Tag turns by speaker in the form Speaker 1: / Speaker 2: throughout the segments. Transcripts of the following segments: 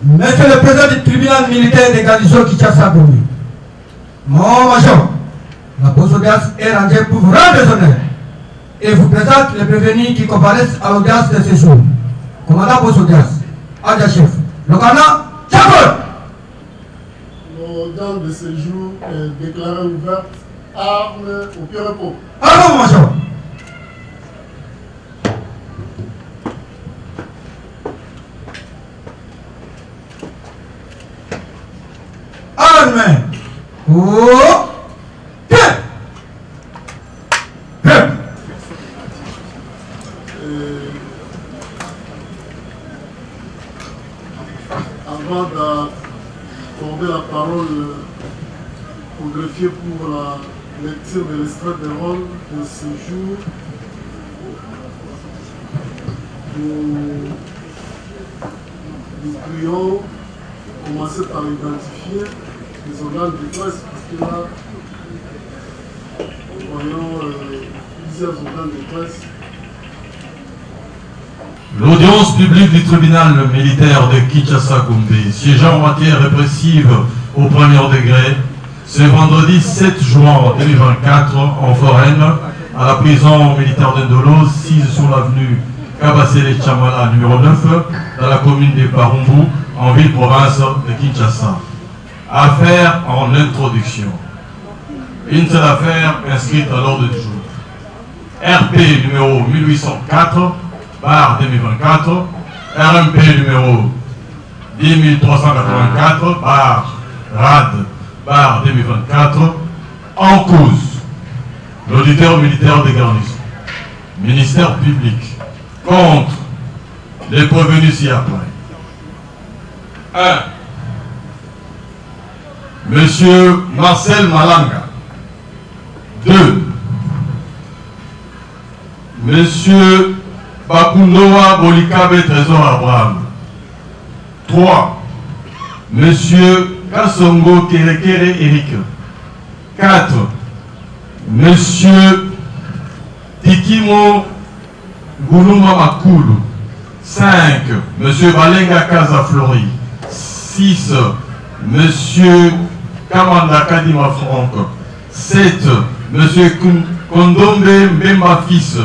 Speaker 1: Monsieur le président du tribunal militaire de garnison Kinshasa Gombe, mon major, la pause audience est rendue pour vous rendre les honneurs et vous présente les prévenus qui comparaissent à l'audience de ce jour. Commandant pause audience, adja chef, le commandant, Tchakol.
Speaker 2: L'audience de ce jour est déclarée ouverte, armes au pied repos.
Speaker 1: Allons, mon major. Armes. Oh, bien. Bien.
Speaker 2: Avant d'accorder la parole au greffier pour la lecture de l'extrait de rôle de ce jour, nous prions commencer par identifier les organes de presse, parce que là, nous voyons plusieurs organes de presse.
Speaker 3: L'audience publique du tribunal militaire de Kinshasa-Gombe, siégeant en matière répressive au premier degré, ce vendredi 7 juin 2024 en Foraine, à la prison militaire de Ndolo, sise sur l'avenue Kabasele Chamala numéro 9, dans la commune de Barumbu, en ville-province de Kinshasa. Affaire en introduction. Une seule affaire inscrite à l'ordre du jour. RP numéro 1804, bar 2024, RMP numéro 10384, bar RAD, bar 2024, en cause. L'auditeur militaire des garnisons. Ministère public. Contre les prévenus ci-après. 1. Monsieur Marcel Malanga. 2. Monsieur Bakundoa Bolikabe Trésor Abraham. 3. Monsieur Kassongo Kerekere Eric. 4. Monsieur Tikimo Goulouma Makulu. 5. Monsieur Balenga Kaza Flori. 6. Monsieur Kamanda Kadima Franck. 7. Monsieur Kondombe Mbemba Fils.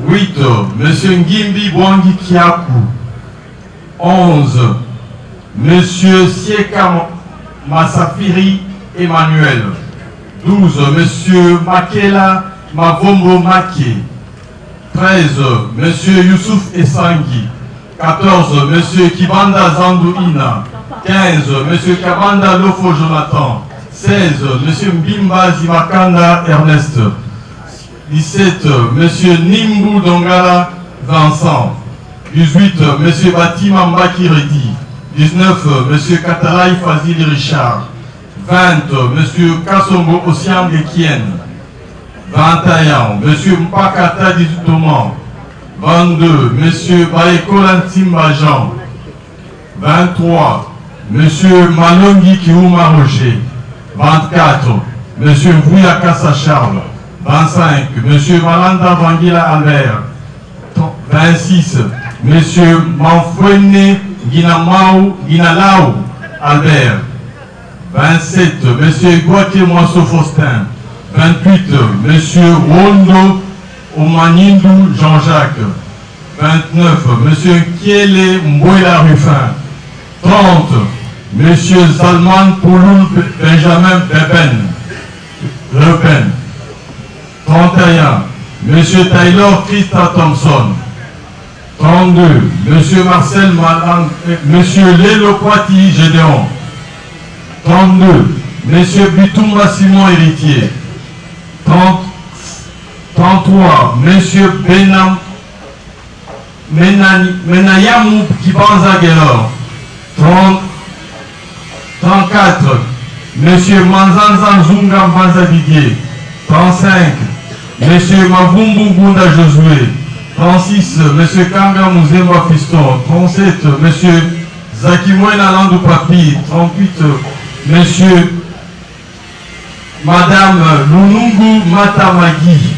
Speaker 3: 8. Monsieur Ngimbi Bwangi Kiaku. 11. Monsieur Sieka Masafiri Emmanuel. 12. Monsieur Makela Mavombo Maké. 13. Monsieur Youssouf Essangi. 14. Monsieur Kibanda Zandouina. 15. Monsieur Kabanda Lofo Jonathan. 16. Monsieur Mbimba Zimakanda Ernest. 17. Monsieur Nimbu Dongala Vincent. 18. Monsieur Batima Mbaki Redi. 19. Monsieur Katalai Fazili Richard. 20. Monsieur Kassongo Ossiam Gekien. 21. Monsieur Mpakata Dizoutoman. 22. Monsieur Baekola Ntimba Jean. 23. Monsieur Malongi Kiuma Roger. 24. Monsieur Vouya Kassa Charles. 25. Monsieur Malanda Vangila Albert. 26. Monsieur Manfouene Guinalao Albert. 27. Monsieur Guaké Moisso Faustin. 28. Monsieur Rondo Omanindu Jean-Jacques. 29. Monsieur Kiele Mbouela Ruffin. 30. Monsieur Salman Pouloul Benjamin Repen. 31. Monsieur Taylor Christa Thompson. 32. Monsieur Marcel Malang, Monsieur Lélo Kwati Gédéon. 32. Monsieur Bitumba Simon Héritier. 33. Monsieur Benam Menayamou Kibanza Gelor. 34. Monsieur Manzanza Zunga Mbanza Didier. 35. Monsieur Mavumbu Gunda Josué. 36. Monsieur Kanga Mouzemba Fiston. 37. Monsieur Zakimwena Landou Papi. 38. Monsieur Madame Lunungu Matamagi.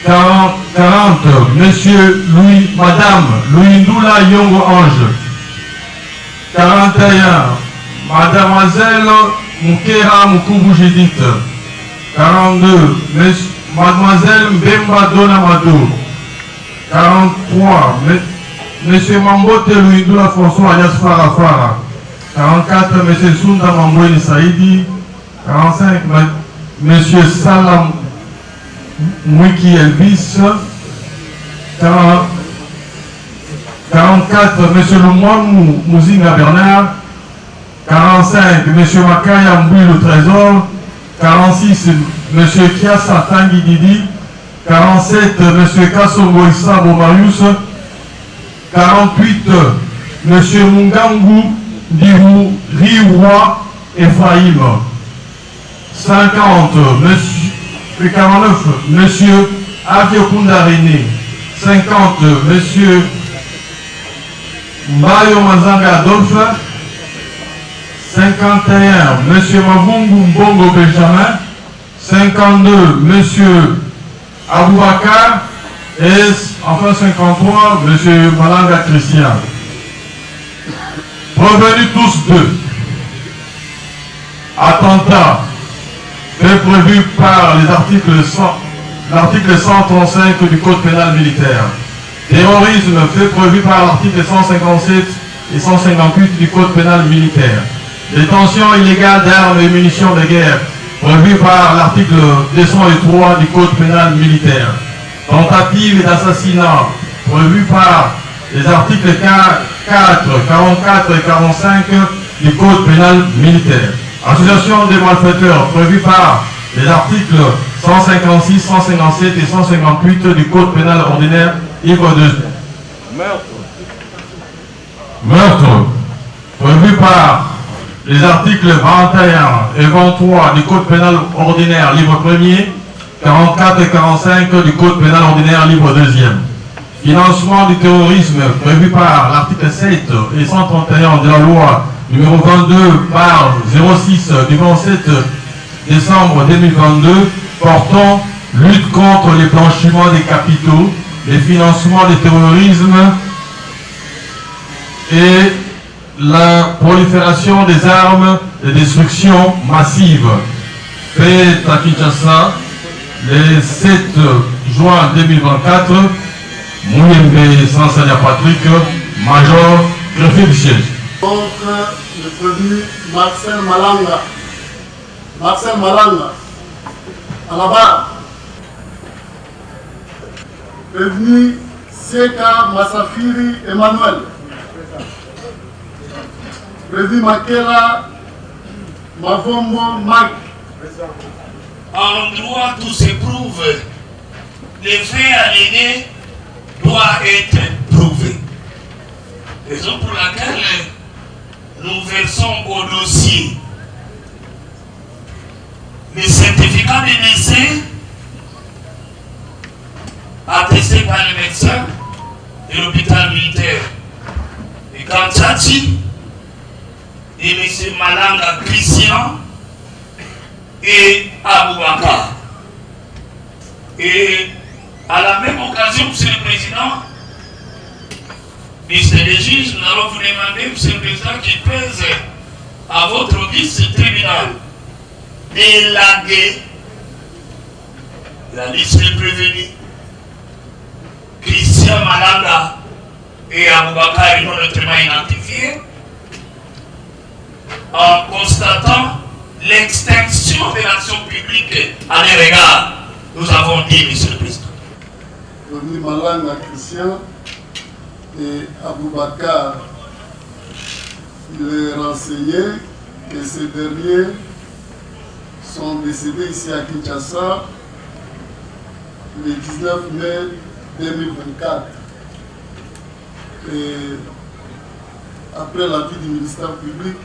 Speaker 3: 40. Monsieur Louis, Madame Louis Ndoula Yongo Ange. 41, Mademoiselle Moukera Moukoubou Judith. 42, Mademoiselle Mbemba Donamado. 43, Monsieur Mambote Louidoula François alias Farafara. 44, Monsieur Sunda Mamboini Saïdi. 45, Monsieur Salam Mwiki Elvis. 44, Monsieur Lumouamou Mouzinga Bernard. 45, Monsieur Makaya Mboui le Trésor. 46, Monsieur Kiasa Tanguy Didi. 47, Monsieur Kassongo Issa Marius. 48, Monsieur Mungangou Dirou Riwa Ephraïm. 50, Monsieur 49, Monsieur Aviokunda René. 50, Monsieur Mbayo Mazanga Adolphe. 51, Monsieur Mavungu Mbongo Benjamin. 52, Monsieur Aboubakar. Et enfin 53, Monsieur Malanga Christian. Revenus tous deux. Attentat fait prévu par l'article 135 du Code pénal militaire. Terrorisme fait prévu par l'article 157 et 158 du Code pénal militaire. Détention illégale d'armes et munitions de guerre prévu par l'article 203 du Code pénal militaire. Tentative d'assassinat prévu par les articles 4, 44 et 45 du Code pénal militaire. Association des malfaiteurs prévu par les articles 156, 157 et 158 du Code pénal ordinaire, livre 2. Meurtre prévu par les articles 21 et 23 du Code pénal ordinaire, livre 1er, 44 et 45 du Code pénal ordinaire, livre 2e. Financement du terrorisme prévu par l'article 7 et 131 de la loi numéro 22 par 06 du 27 décembre 2022 portant lutte contre les blanchiments des capitaux, les financements du terrorisme et la prolifération des armes de destruction massive. Fait à Kinshasa le 7 juin 2024, Mouyembe Sansalia Patrick, Major, greffier du siège.
Speaker 2: Contre le prévenu Marcel Malanga. Marcel Malanga, à la barre. Prévenu Seka Massafiri Emmanuel. Prévenu Makela Mavombo Mag.
Speaker 4: En droit, tout se prouve. Les faits allégués doivent être prouvés. Raison pour laquelle nous versons au dossier les certificats de décès attestés par les médecins de l'hôpital militaire de Kanchati et M. Malanga Christian et Aboubakar. Et à la même occasion, M. le Président, Mr. le juge, nous allons vous demander, M. le Président, qui pèse à votre vice-tribunal d'élaguer la liste des prévenus, Christian Malanga et Aboubakar non notamment identifiés, en constatant l'extinction de l'action publique à leur égard. Nous avons dit, M. le Président.
Speaker 2: Prévenu Malanga Christian et Aboubakar, il est renseigné que ces derniers sont décédés ici à Kinshasa le 19 mai 2024. Et après l'avis du ministère public,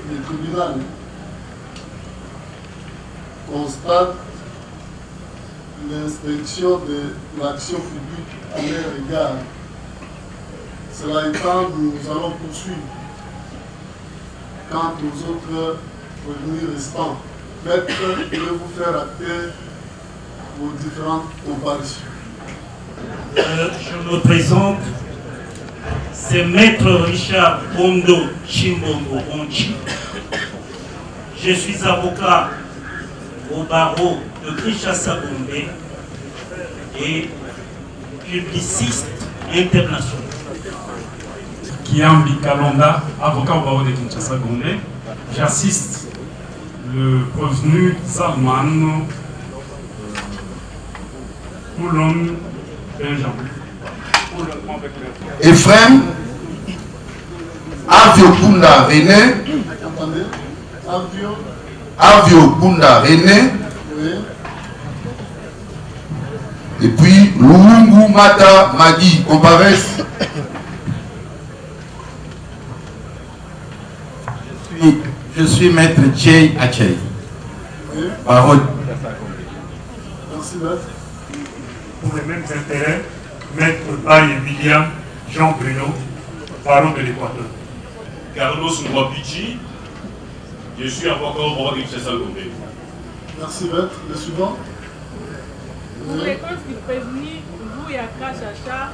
Speaker 2: le tribunal constate l'inspection de l'action publique à leur égard. Cela étant, nous allons poursuivre quant aux autres prévenus restants. Maître, je vais vous faire acter vos différentes comparutions.
Speaker 5: Je me présente c'est Maître Richard Bondo Chimbongo Onchi. Je suis avocat au barreau de Kinshasa-Gombe et publiciste international.
Speaker 6: Kiambi Kalonda, avocat au barreau de Kinshasa-Gombe. J'assiste le prévenu Salman Poulon Benjamin.
Speaker 7: Ephraim Avio Kunda René.
Speaker 2: Attendez.
Speaker 7: Avio Kunda René.
Speaker 2: Oui.
Speaker 7: Et puis Lungu Mata Magui comparaissent.
Speaker 8: Je suis maître Jay Achei.
Speaker 2: Oui.
Speaker 8: Parole.
Speaker 2: Merci, maître.
Speaker 6: Pour les mêmes intérêts, maître Baye William Jean Bruno, parole de l'Équateur.
Speaker 9: Carlos Mwapichi, je suis avocat au barreau de Kinshasa-Gombe.
Speaker 2: Merci, maître. Le suivant.
Speaker 10: Pour les comptes du prévenu, Vouyaka Chacha,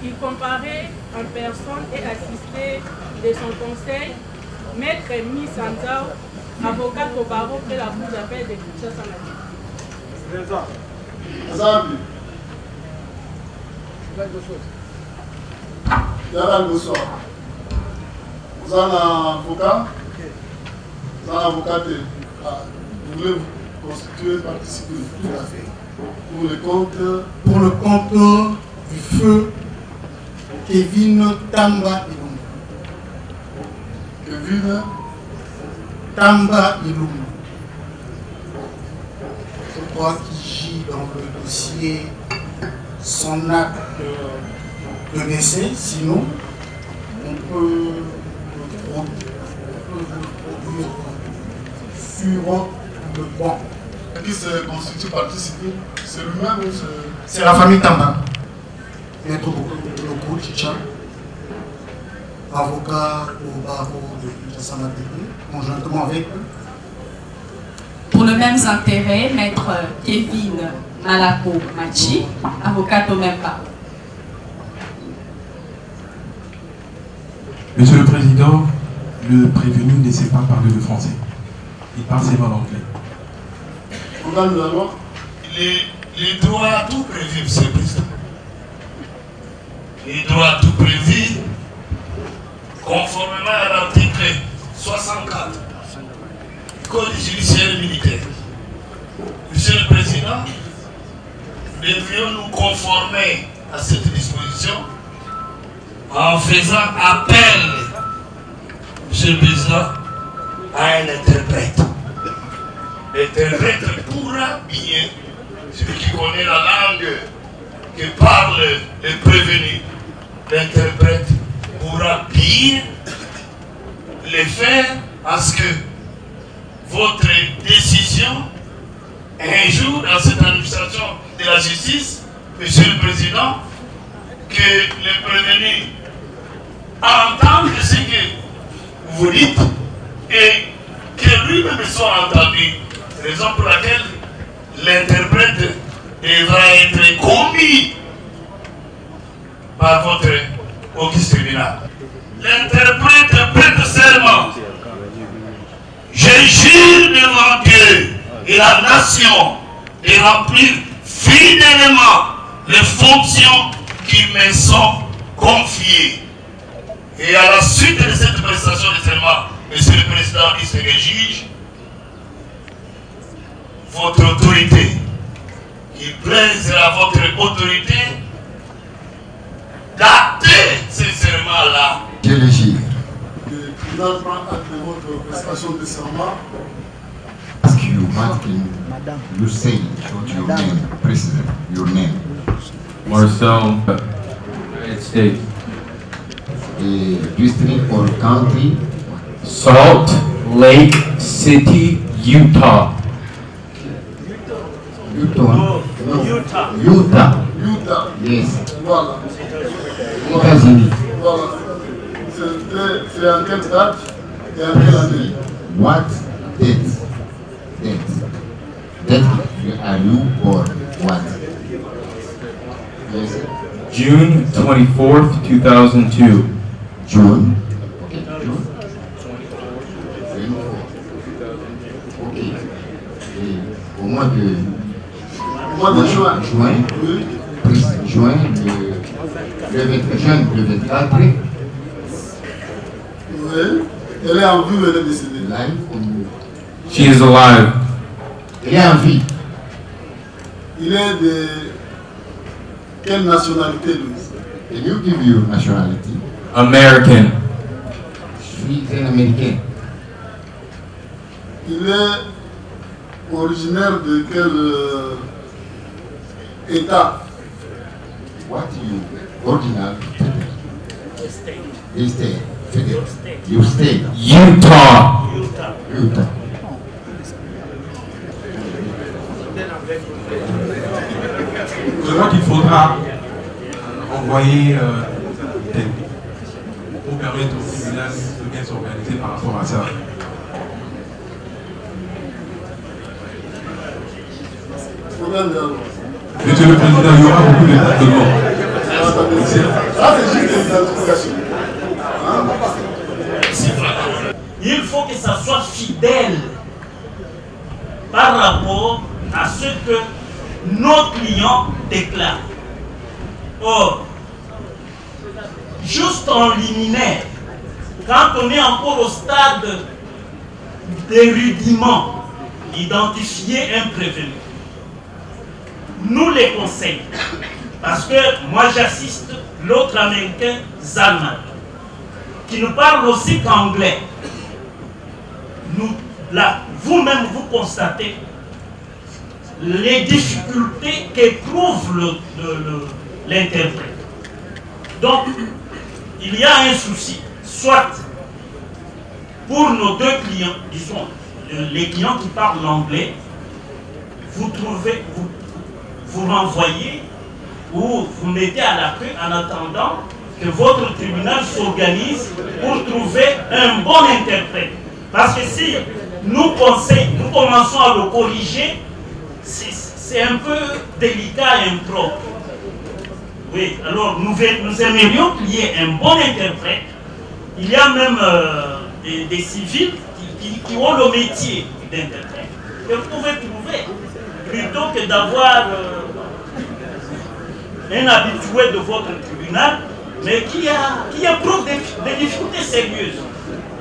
Speaker 10: il comparait en personne et assisté de son conseil, maître Mi Sanzao, avocat au barreau près la cour d'appel de Kinshasa-Gombe.
Speaker 2: Zambi. Yara Gosso. Vous avez un avocat? Vous avez un avocat? Vous voulez vous constituer, participer? Tout à fait. Pour le compte du feu Kevin Tamba Ilum. Kevin Tamba Ilum.
Speaker 11: Je crois qu'il gît dans le dossier son acte de décès, sinon on peut vous produire sur le banc.
Speaker 2: Qui se constitue partie civile? C'est lui-même ou
Speaker 11: c'est la famille Tamba. Maître Boko Chicha, avocat au barreau de Kinshasa-Gombe, conjointement avec eux.
Speaker 12: Pour le même intérêt, maître Kevin Malako Machi, avocat au même barreau.
Speaker 13: Monsieur le Président, le prévenu ne sait pas parler le français. Il parle seulement l'anglais.
Speaker 4: Les droits tout prévus, Monsieur le Président. Les droits tout prévus, conformément à l'article 64 du Code judiciaire militaire. Monsieur le Président, nous devrions nous conformer à cette disposition en faisant appel, Monsieur le Président, à un interprète. L'interprète pourra bien, celui qui connaît la langue que parle le prévenu, l'interprète pourra bien le faire parce que votre décision, un jour dans cette administration de la justice, Monsieur le Président, que le prévenu entende ce que vous dites et que lui-même soit entendu. Raison pour laquelle l'interprète devra être commis par votre auguste tribunal. L'interprète prête serment. Je jure devant Dieu et la nation de remplir fidèlement les fonctions qui me sont confiées. Et à la suite de cette prestation de serment, Monsieur le Président, il se juge votre autorité, qu'il plaise à votre autorité d'acter ces serments-là.
Speaker 7: Je le jure.
Speaker 2: Le tribunal prend acte de votre prestation de serment.
Speaker 7: Ask you what can you say about your name, President, your name?
Speaker 14: Marcel, United States.
Speaker 7: District or country?
Speaker 14: Salt Lake City, Utah.
Speaker 7: Utah. No.
Speaker 2: Utah.
Speaker 7: Utah.
Speaker 2: Utah.
Speaker 7: Yes.
Speaker 2: Voilà.
Speaker 7: États-Unis.
Speaker 2: Voilà. C'est en quelle date et en quelle année?
Speaker 7: What date? Date are you born? What? Yes.
Speaker 14: June 24th, 2002.
Speaker 7: June. Okay, June. 24. Ok. Et au mois de juin, juin, le 24.
Speaker 2: Oui. Elle est en vie ou elle est décédée?
Speaker 14: She is alive.
Speaker 7: Elle est en vie.
Speaker 2: Il est de quelle nationalité, Louis?
Speaker 7: Can you give your nationality?
Speaker 14: American.
Speaker 7: Je suis un Américain.
Speaker 2: Il est originaire de quel État?
Speaker 7: What you original? State. You state.
Speaker 14: Utah.
Speaker 7: Utah.
Speaker 13: Je crois qu'il faudra envoyer pour permettre au tribunal de bien s'organiser par rapport à ça. Monsieur le Président, il y aura beaucoup de dates de mort.
Speaker 2: Ça, c'est juste une identification.
Speaker 5: Il faut que ça soit fidèle par rapport à ce que nos clients déclarent. Or, juste en liminaire, quand on est encore au stade des rudiments, identifier un prévenu, nous les conseillons, parce que moi j'assiste l'autre américain, Zalman, qui ne parle aussi qu'anglais. Là, vous-même, vous constatez les difficultés qu'éprouve l'interprète. Donc, il y a un souci, soit pour nos deux clients, disons, les clients qui parlent l'anglais, vous renvoyez ou vous mettez à la queue en attendant que votre tribunal s'organise pour trouver un bon interprète. Parce que si nous commençons à le corriger, c'est un peu délicat et impropre. Oui, alors nous aimerions qu'il y ait un bon interprète. Il y a même des civils qui ont le métier d'interprète. Que vous pouvez trouver, plutôt que d'avoir un habitué de votre tribunal, mais qui éprouve des difficultés sérieuses.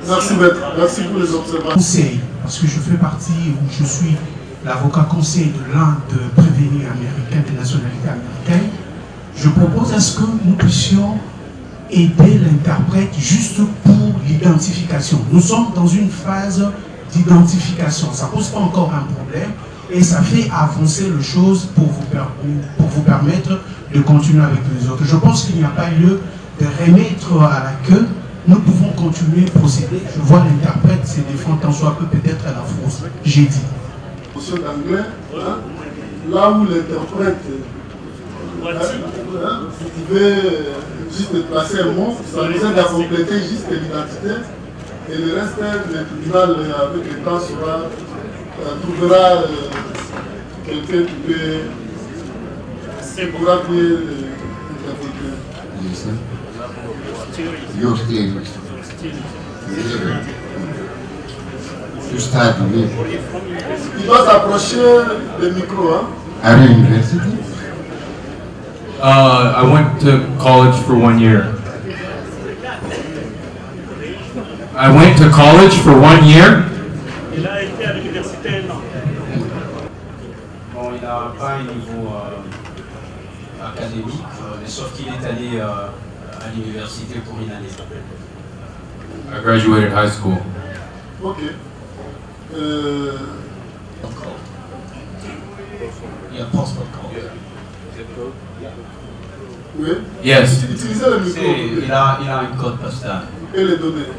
Speaker 2: Merci maître, merci pour les observations.
Speaker 15: Conseil, parce que je fais partie, ou je suis l'avocat conseil de l'un de prévenus américains, de nationalité américaine, je propose à ce que nous puissions aider l'interprète juste pour l'identification. Nous sommes dans une phase d'identification, ça ne pose pas encore un problème et ça fait avancer les choses pour vous permettre de continuer avec les autres. Je pense qu'il n'y a pas lieu de remettre à la queue. Nous pouvons continuer à procéder. Je vois l'interprète se défendre tant soit peu peut-être à la France. J'ai dit.
Speaker 2: Monsieur d'anglais, là où l'interprète, vous pouvez juste placer un mot, ça nous aide à compléter juste l'identité. Et le reste, le tribunal, avec le temps, trouvera quelqu'un qui peut
Speaker 7: You're still. You start to live.
Speaker 2: Il doit s'approcher du micro. Hein?
Speaker 7: Are you university?
Speaker 14: I went to college for 1 year. I went to college for 1 year.
Speaker 5: Il a été à l'université un an.
Speaker 16: Bon, il n'a pas un niveau académique, mais sauf qu'il est allé à l'université pour une année.
Speaker 14: I graduated high school.
Speaker 2: Ok.
Speaker 16: Il y a postcode code.
Speaker 2: Oui.
Speaker 14: Yes.
Speaker 2: Utilisez le micro.
Speaker 16: Il a un code postal.
Speaker 2: Et les données.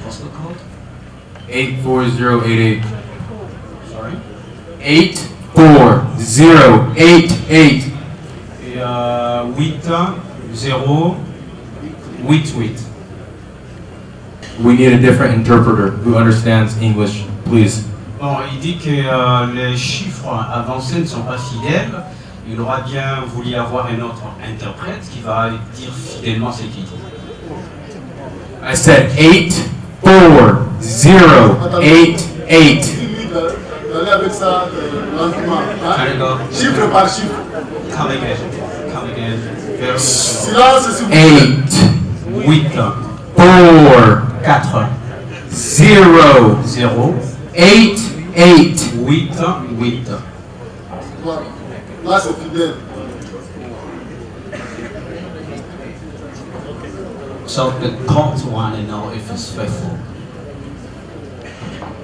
Speaker 16: Postal code.
Speaker 14: 84088.
Speaker 16: Sorry.
Speaker 14: 84088.
Speaker 16: Et 8088.
Speaker 14: We need a different interpreter who understands English, please.
Speaker 16: Bon, il dit que les chiffres avancés ne sont pas fidèles il aurait bien voulu avoir un autre interprète qui va dire fidèlement ce qu'il dit.
Speaker 14: I said 8, 4, 0, 8, 8.
Speaker 2: D'aller avec ça lentement. Hein? Chiffre par chiffre.
Speaker 16: Come again. Come again. Very
Speaker 2: Silence, s'il vous plaît.
Speaker 16: 8, 8,
Speaker 14: 4,
Speaker 16: 0,
Speaker 14: 8, 8.
Speaker 16: 8, 8.
Speaker 2: Voilà. Là, c'est fidèle.
Speaker 16: So the court want to know if it's faithful.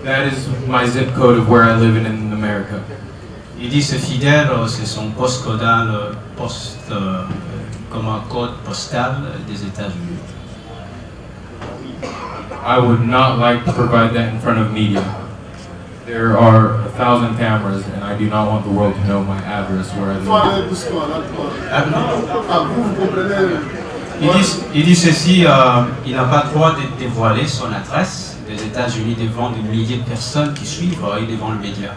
Speaker 14: That is my zip code of where I live in America.
Speaker 16: Il dit c'est fidèle, c'est son poste codal, comme un code postal des États-Unis.
Speaker 14: I would not like to provide that in front of media. There are 1,000 cameras, and I do not want the world to know my address where I live.
Speaker 16: Il dit ceci, il n'a pas le droit de dévoiler son adresse des États-Unis devant des milliers de personnes qui suivent et devant le média.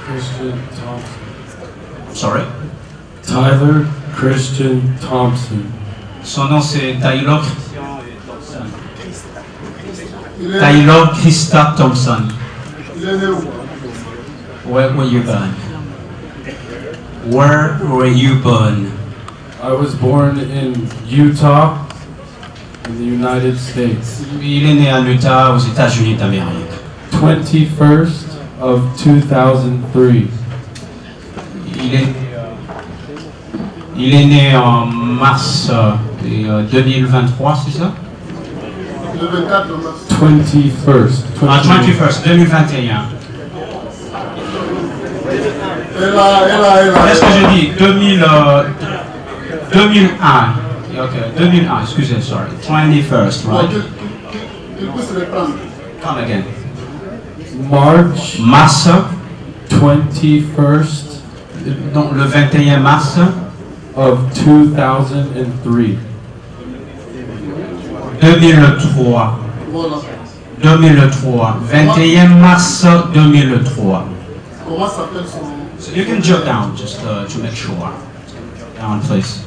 Speaker 17: Christian Thompson.
Speaker 16: Sorry?
Speaker 17: Tyler Christian Thompson.
Speaker 16: Son nom c'est Tyler Christian Thompson. Tyler Christa Thompson. Where were you born? Where were you born?
Speaker 17: I was born in Utah, in the United States.
Speaker 16: Il est né en Utah, aux États-Unis d'Amérique.
Speaker 17: 21st of 2003.
Speaker 16: Il est né en mars 2023, c'est ça?
Speaker 2: Le 24 mars.
Speaker 17: 21st.
Speaker 16: Ah, 21st, 2021. Qu'est-ce que j'ai dit? 2001. Ok, 2001, excusez, sorry. 21st, right? Come again.
Speaker 17: Mars 21st.
Speaker 16: Donc le 21 mars
Speaker 17: of 2003.
Speaker 16: 2003. 2003. 21 mars 2003.
Speaker 2: Comment s'appelle son...
Speaker 16: So you can jot down just to make sure. Down, please.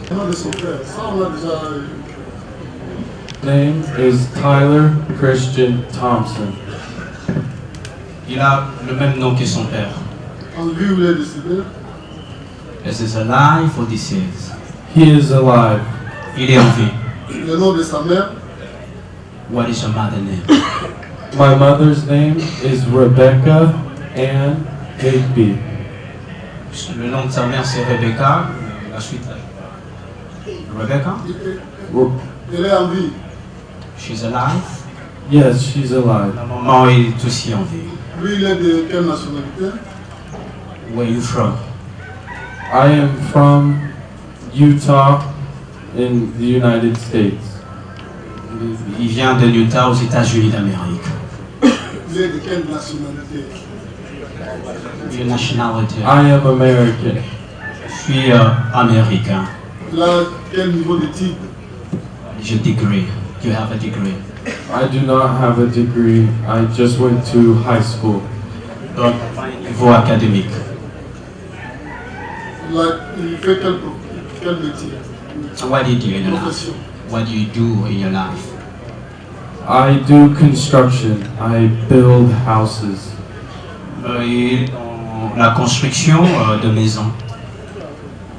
Speaker 17: Name is Tyler Christian Thompson.
Speaker 16: Il a le même nom que son père.
Speaker 2: En vie où il est décédé?
Speaker 16: Is he alive or deceased?
Speaker 17: He is alive.
Speaker 16: Il est en vie.
Speaker 2: Le nom de sa mère?
Speaker 16: What is your mother's name?
Speaker 17: My mother's name is Rebecca Ann Higby.
Speaker 16: Le nom de sa mère c'est Rebecca. La suite. Rebecca?
Speaker 2: Elle est en vie.
Speaker 16: She's alive?
Speaker 17: Yes, she's alive.
Speaker 16: La maman est aussi en vie.
Speaker 2: Lui, il est de quelle nationalité?
Speaker 16: Where are you from?
Speaker 17: I am from Utah in the United States.
Speaker 16: Il vient de Utah aux États-Unis d'Amérique.
Speaker 2: Il est de quelle nationalité?
Speaker 16: Your nationality?
Speaker 17: I am American.
Speaker 16: Je suis américain.
Speaker 2: Il a quel niveau d'études?
Speaker 16: J'ai degree. You have a degree?
Speaker 17: I do not have a degree. I just went to high school.
Speaker 16: Donc, niveau académique.
Speaker 2: Il fait quel métier?
Speaker 16: What do you do in your life? What do you do in your life?
Speaker 17: I do construction. I build houses.
Speaker 16: La construction de maisons.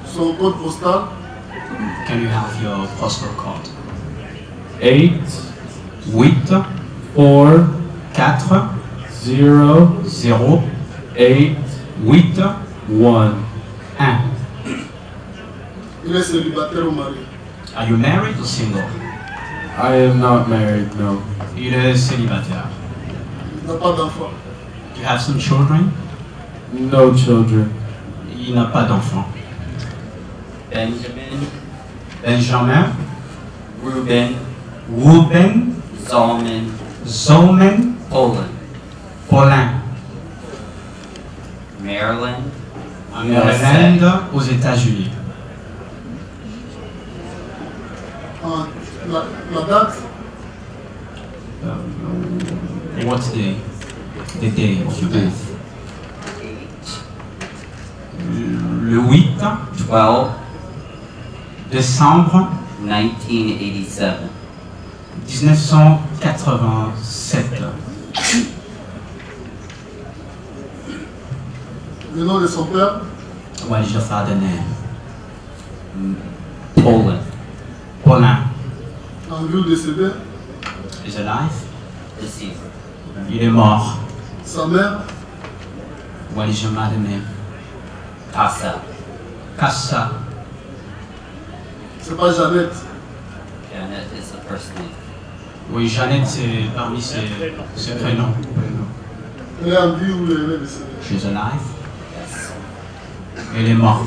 Speaker 2: Son code postal?
Speaker 16: Can you have your postal code?
Speaker 17: 8,
Speaker 16: 4,
Speaker 17: 0,
Speaker 16: 0,
Speaker 17: 8,
Speaker 16: 8,
Speaker 17: 1.
Speaker 2: Il est célibataire ou marié?
Speaker 16: Are you married or single?
Speaker 17: I am not married, no.
Speaker 16: Il est célibataire.
Speaker 2: Il n'a pas d'enfant.
Speaker 16: You have some children?
Speaker 17: No children.
Speaker 16: Il n'a pas d'enfant. Benjamin. Ruben. Zolman. Paulin.
Speaker 18: Maryland.
Speaker 16: Maryland, aux États-Unis.
Speaker 2: La date?
Speaker 16: What's the day of your birth? Le 8 décembre
Speaker 18: 1987.
Speaker 16: 1987.
Speaker 2: Le nom de son père?
Speaker 16: What is your father's name?
Speaker 18: Poland.
Speaker 16: Paulin.
Speaker 2: En vue décédé?
Speaker 16: Is alive?
Speaker 18: Deceased.
Speaker 16: Il est mort.
Speaker 2: Sa mère?
Speaker 16: What is your mother's name?
Speaker 18: Casa.
Speaker 16: Cassa.
Speaker 2: C'est pas Jeannette.
Speaker 18: Janet is the first name.
Speaker 16: Oui, Jeannette, c'est parmi ses prénoms.
Speaker 2: Elle est en vie ou elle est décédée?
Speaker 16: She's alive? Elle est morte.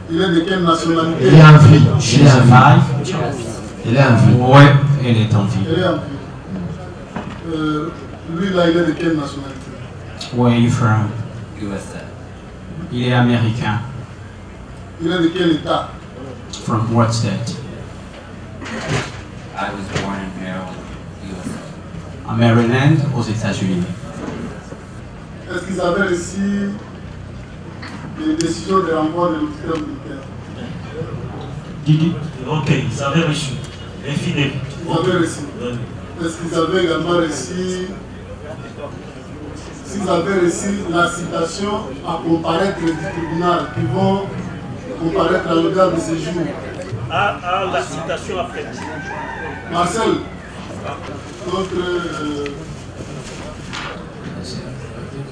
Speaker 2: Il est de quelle nationalité?
Speaker 16: Elle est en vie. She's alive?
Speaker 2: Elle est en vie.
Speaker 16: Oui, elle est en vie.
Speaker 2: Elle est en vie. Lui là, il est de quelle nationalité?
Speaker 16: Where are you from?
Speaker 18: USA.
Speaker 16: Il est américain.
Speaker 2: Il est de quel état?
Speaker 16: From what state?
Speaker 18: I was born in Maryland, USA.
Speaker 16: À Maryland, aux États-Unis.
Speaker 2: Est-ce qu'ils avaient reçu des décisions de renvoi de l'hôpital militaire?
Speaker 5: Ok, ils avaient reçu. Les fidèles.
Speaker 2: Ils avaient reçu. Est-ce qu'ils avaient également reçu, s'ils avaient reçu la citation à comparaître du tribunal, qui vont comparaître à l'audience de séjour?
Speaker 5: La citation après.
Speaker 2: Marcel, notre.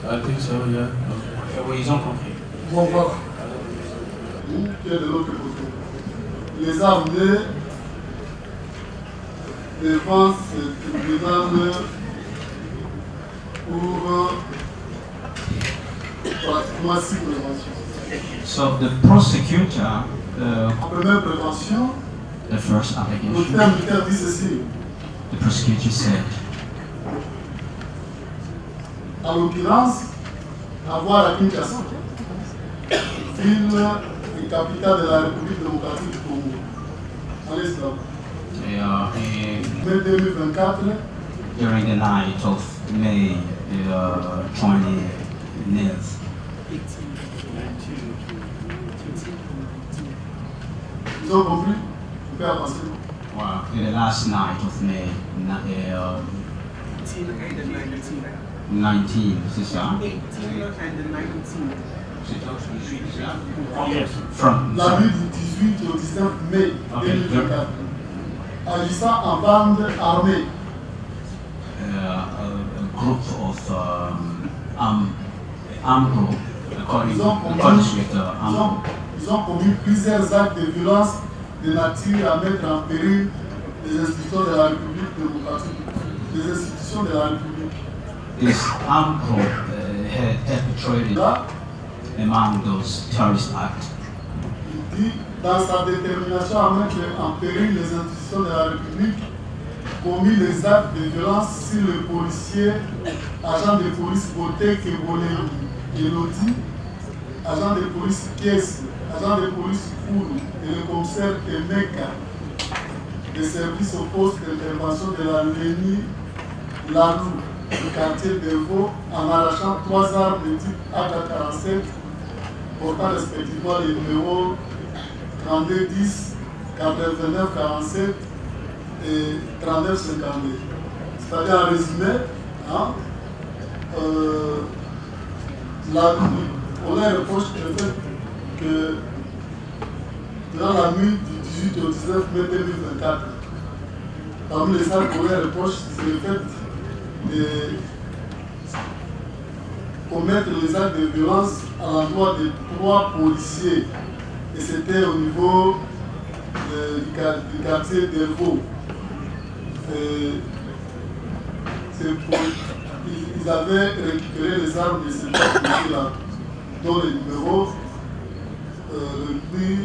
Speaker 17: I think so, yeah.
Speaker 16: Oui, ils ont compris.
Speaker 2: Bon, voilà. Nous, qui est de l'autre côté. Les armées devant ce tribunal pour pratiquement 6 préventions.
Speaker 16: So the prosecutor,
Speaker 2: La première prévention,
Speaker 16: the first
Speaker 2: le
Speaker 16: allegation,
Speaker 2: terme militaire dit ceci.
Speaker 16: the prosecutor said,
Speaker 2: En l'occurrence, avoir à Kinshasa, ville et capitale de la République démocratique du Congo. Allez, là. Mai 2024,
Speaker 16: during the night of May 29th,
Speaker 2: ils ont compris? On peut avancer.
Speaker 16: well, the last night of May 19, c'est ça? From
Speaker 2: La nuit du 18 au 19 mai 2024, agissant en bande armée,
Speaker 16: a group of armed group, according with
Speaker 2: ils ont commis plusieurs actes de violence de nature à mettre en péril les institutions de la République démocratique, les institutions de la République.
Speaker 16: this armed group had perpetrated among those terrorist acts.
Speaker 2: Il dit, dans sa détermination à mettre en péril les institutions de la République, commis les actes de violence sur le policier, agent de police Boté Kebolé Elodie, agent de police Kies, agent de police Kourou et le commissaire Emeka, des services au poste d'intervention de la Lénie Lalou du quartier de Vaux en arrachant 3 armes de type AK-47 portant respectivement les numéros 3210, 8947 et 3952. C'est-à-dire en résumé, hein, on leur reproche le fait que dans la nuit du 18 au 19 mai 2024, parmi les actes qu'on leur reproche, c'est le fait de commettre les actes de violence à l'endroit de 3 policiers. Et c'était au niveau du quartier d'Elvaux. Ils avaient récupéré les armes de ces 3 policiers-là, dont les numéros, le prix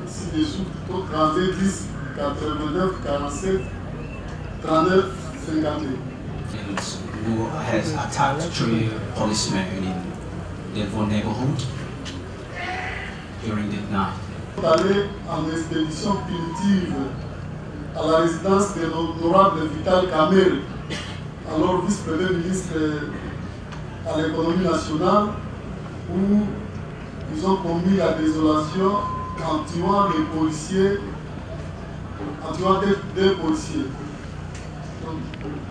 Speaker 2: ci-dessous, 32 10 89 47 39 52.
Speaker 16: Who has attacked 3 policemen in Delvaux neighborhood during the night.
Speaker 2: Allé en expédition punitive à la résidence de l'honorable Vital Kamerhe, alors vice-premier ministre à l'économie nationale, où ils ont commis la désolation en tuant les policiers, en tuant deux policiers.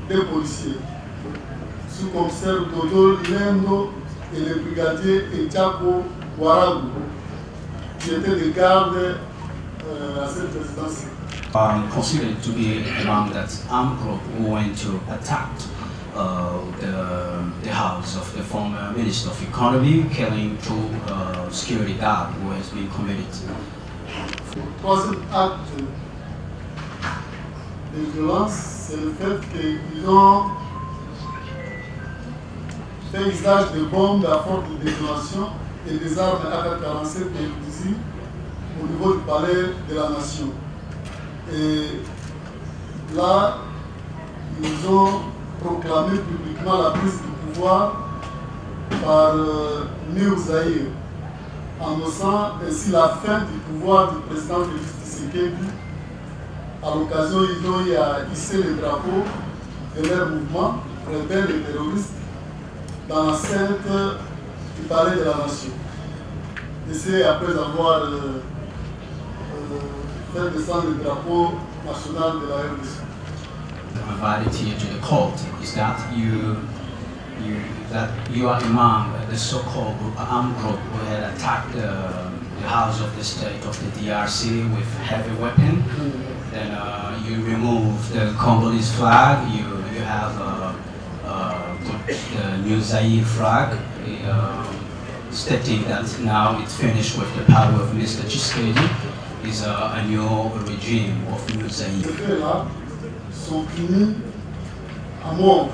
Speaker 2: Deux policiers. Sous-commissaire Dodo Lendo et le brigadier Etiako Waragu, qui étaient des gardes à cette résidence.
Speaker 16: Considered to be among that armed group who went to attack the house of the former Minister of Economy, killing two security guards who has been committed.
Speaker 2: Troisième acte de violence, c'est le fait qu'ils ont fait usage de bombes à forte détonation et des armes AK-47 et fusils au niveau du palais de la Nation. Et là, ils ont proclamé publiquement la prise du pouvoir par Néo Zahir, annonçant ainsi la fin du pouvoir du président Félix Tshisekedi. À l'occasion, ils ont eu à hisser le drapeau de leur mouvement, rebelles et terroristes, dans l'enceinte du palais de la Nation. Et c'est après avoir fait descendre le drapeau national de la RDC.
Speaker 16: Invited here to the court is that you are among the so-called armed group who had attacked the house of the state of the DRC with heavy weapon. Then you remove the Congolese flag. You have the New Zaire flag, stating that now it's finished with the power of Mr. Tshisekedi. Is a new regime of New Zaire.
Speaker 2: Ces faits-là sont punis à mort.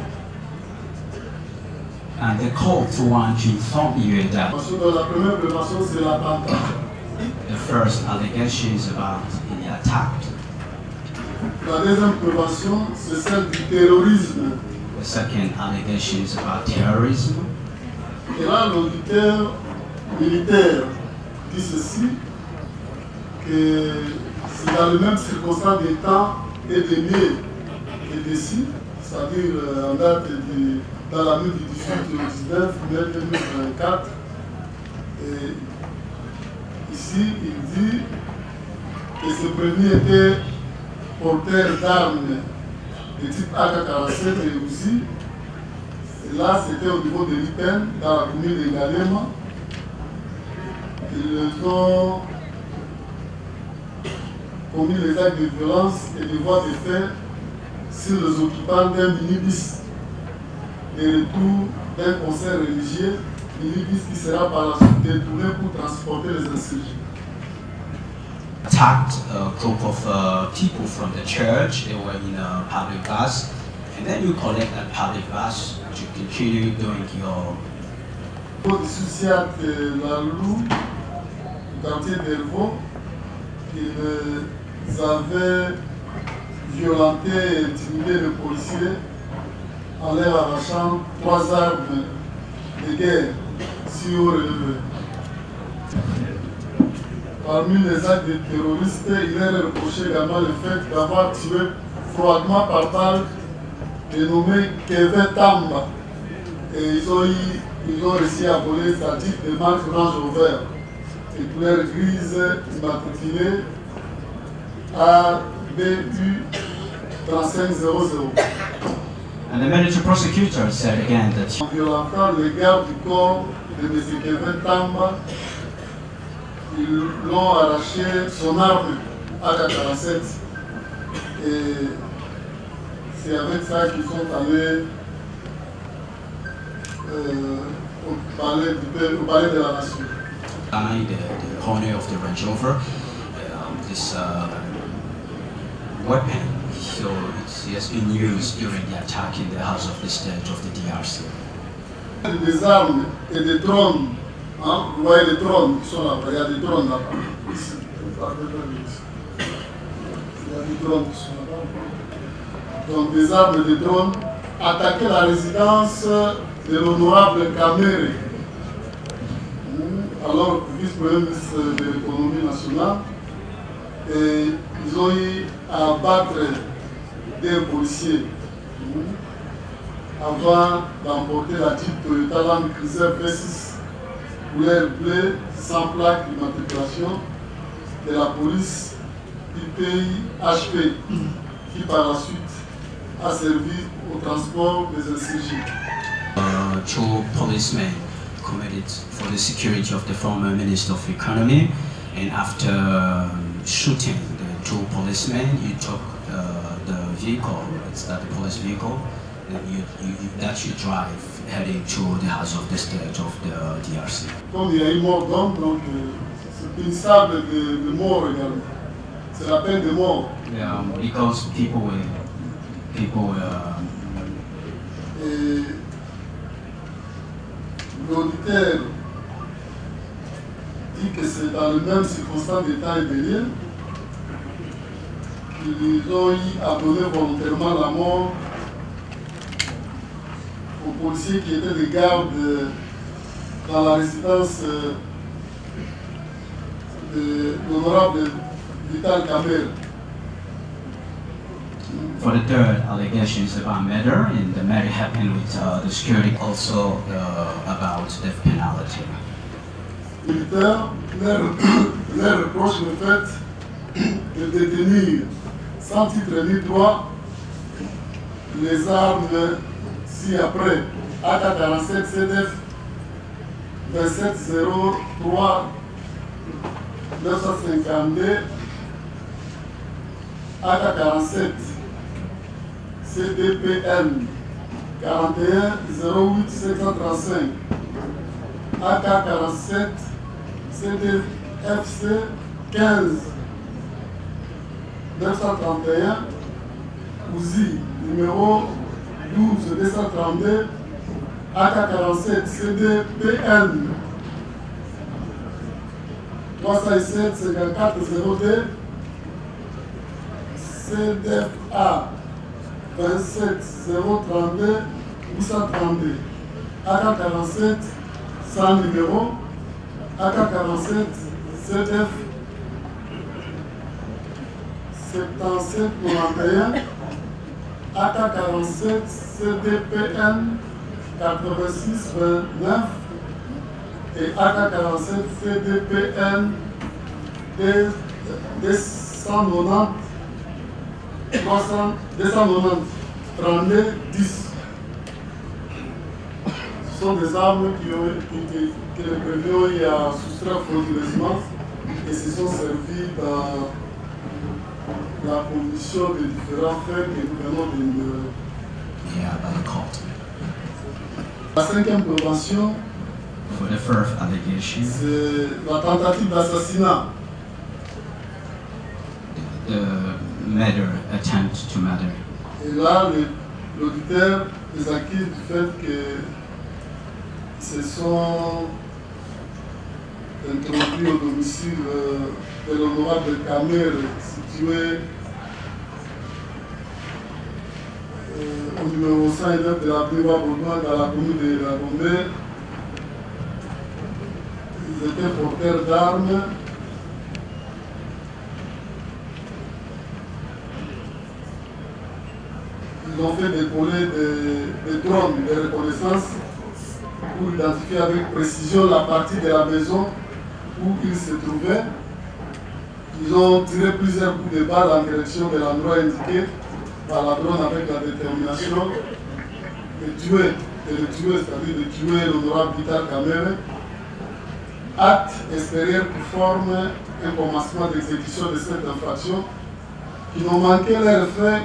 Speaker 16: And the call to want to inform you that
Speaker 2: La première prévention, c'est l'attentat.
Speaker 16: the first allegation is about the attack.
Speaker 2: La deuxième prévention, c'est celle du terrorisme.
Speaker 16: The second allegation is about terrorism.
Speaker 2: Et là, l'auditeur militaire dit ceci, que c'est dans les mêmes circonstances des temps et des lieux et d'ici, c'est-à-dire en date dans la nuit du 18 au 19 mai 2024. Et ici, il dit que ce premier était porteur d'armes de type AK-47 et aussi. Et là, c'était au niveau de l'IPEN, dans la commune de Galema. Ils ont commis les actes de violence et de voies de fait sur les occupants d'un minibus de retour d'un concert religieux, minibus qui sera par la suite détourné pour transporter les insurgés.
Speaker 16: Attacked a group of people from the church. They were in a public bus, and then you collect that public bus to continue doing your.
Speaker 2: Au Souciat La Lou, du quartier d'Elvaux, ils avaient violenté et intimidé les policiers en leur arrachant 3 armes de guerre si haut relevées. Parmi les actes de terroristes, il est reproché également le fait d'avoir tué froidement par balle le nommé Kevin Tamba. Et ils ont réussi à voler sa type de marque Range Rover et couleur grise immatriculée ABU 3500.
Speaker 16: And the military prosecutor said again that
Speaker 2: en violentant les gardes du corps de M. Kevin Tamba, ils l'ont arraché son arme AK-47 et c'est avec ça qu'ils sont allés au palais de la Nation.
Speaker 16: the corner of the Range Rover, this weapon, so it has been used during the attack in the house of the state of the DRC.
Speaker 2: Des armes et des drones, hein? Vous voyez les drones qui sont là-bas, il y a des drones là-bas, ici. Il y a des drones qui sont là-bas. Donc des armes et des drones attaquaient la résidence de l'honorable Kamere, alors vice-premier ministre de l'économie nationale, et ils ont eu à abattre des policiers avant d'emporter la Jeep Toyota Land Cruiser V6 couleur bleue sans plaque d'immatriculation de la police du pays HP, qui par la suite a servi au transport des insurgés.
Speaker 16: Two policemen committed for the security of the former Minister of Economy, and after shooting the two policemen, you took the vehicle, it's that the police vehicle, that you drive heading to the House of the State of the DRC.
Speaker 2: Comme il y a eu mort d'homme, donc c'est punissable de mort également. C'est la peine de mort.
Speaker 16: Because people
Speaker 2: Et l'auditeur dit que c'est dans le même circonstance d'état et de lieu qu'ils ont eu à donner volontairement la mort aux policiers qui étaient de garde dans la résidence de l'honorable Vital Kamerhe.
Speaker 16: For the third allegation is about murder, and the murder happened with the security, also about death penalty.
Speaker 2: Les militaires leur reprochent le fait de détenir sans titre ni droit les armes ci-après AK-47 CDF 2703 952 AK-47 CDPN 41 08 735 AK-47 CDFC 15 931 Uzi numéro 12 232 AK-47 CDPN 307 54 02 CDFA 27 032 832 AK-47 sans numéro AK-47 CDF 77 91 AK-47 CDPN 86 29 et AK-47 CDPN 290 32 10. Ce sont des armes que les prévenus ont eu à soustraire frauduleusement et se sont servis dans la commission des différents faits que nous venons de. La cinquième prévention, c'est la tentative d'assassinat.
Speaker 16: The murder, attempt to murder.
Speaker 2: Et là, l'auditeur les accuse du fait que se sont introduits au domicile de l'honorable Kamerhe, situé au numéro 109 de la Boulevard Baudouin dans la commune de la Gombe. Ils étaient porteurs d'armes. Ils ont fait décoller des drones de reconnaissance pour identifier avec précision la partie de la maison où ils se trouvaient. Ils ont tiré plusieurs coups de balle en direction de l'endroit indiqué par la drone avec la détermination de le tuer, c'est-à-dire de tuer l'honorable Vital Kamerhe. Acte extérieur qui forme un commencement d'exécution de cette infraction qui n'ont manqué leur fait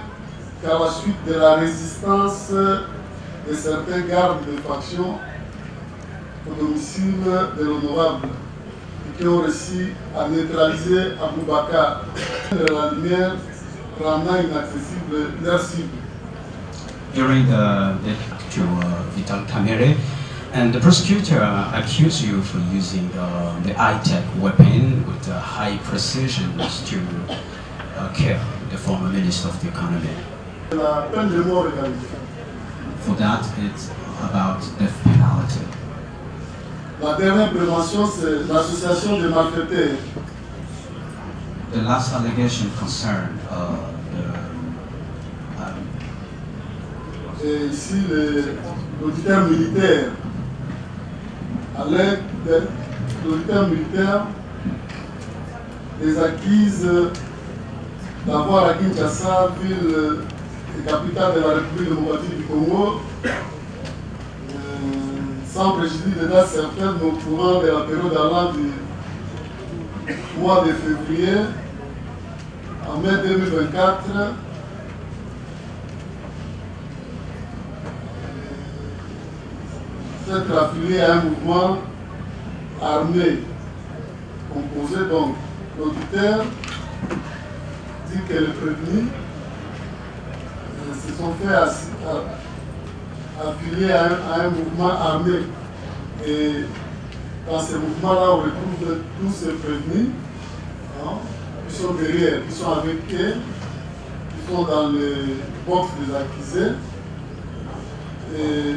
Speaker 2: qu'à la suite de la résistance de certains gardes de faction au domicile de l'honorable et qui ont réussi à neutraliser Aboubakar de la lumière rendant inaccessible leur cible.
Speaker 16: During the to Vital Kamerhe, and the prosecutor accused you for using the high-tech weapon with high precision to kill the former Minister of the Economy.
Speaker 2: La peine de mort égalisée.
Speaker 16: For that, it's about death penalty.
Speaker 2: La dernière prévention, c'est l'association des malfaiteurs.
Speaker 16: The last allegation concerned
Speaker 2: et ici, l'auditeur militaire à l'aide de l'autorité militaire des acquises d'avoir à Kinshasa, ville et capitale de la République démocratique du Congo, sans préjudice de date certaine, au courant de la période allant du mois de février en mai 2024, s'être affilié à un mouvement armé composé donc l'auditeur dit que les prévenus se sont fait affilier à un mouvement armé. Et dans ce mouvement-là, on retrouve tous ces prévenus qui sont derrière, qui sont avec eux, qui sont dans les box des accusés. Et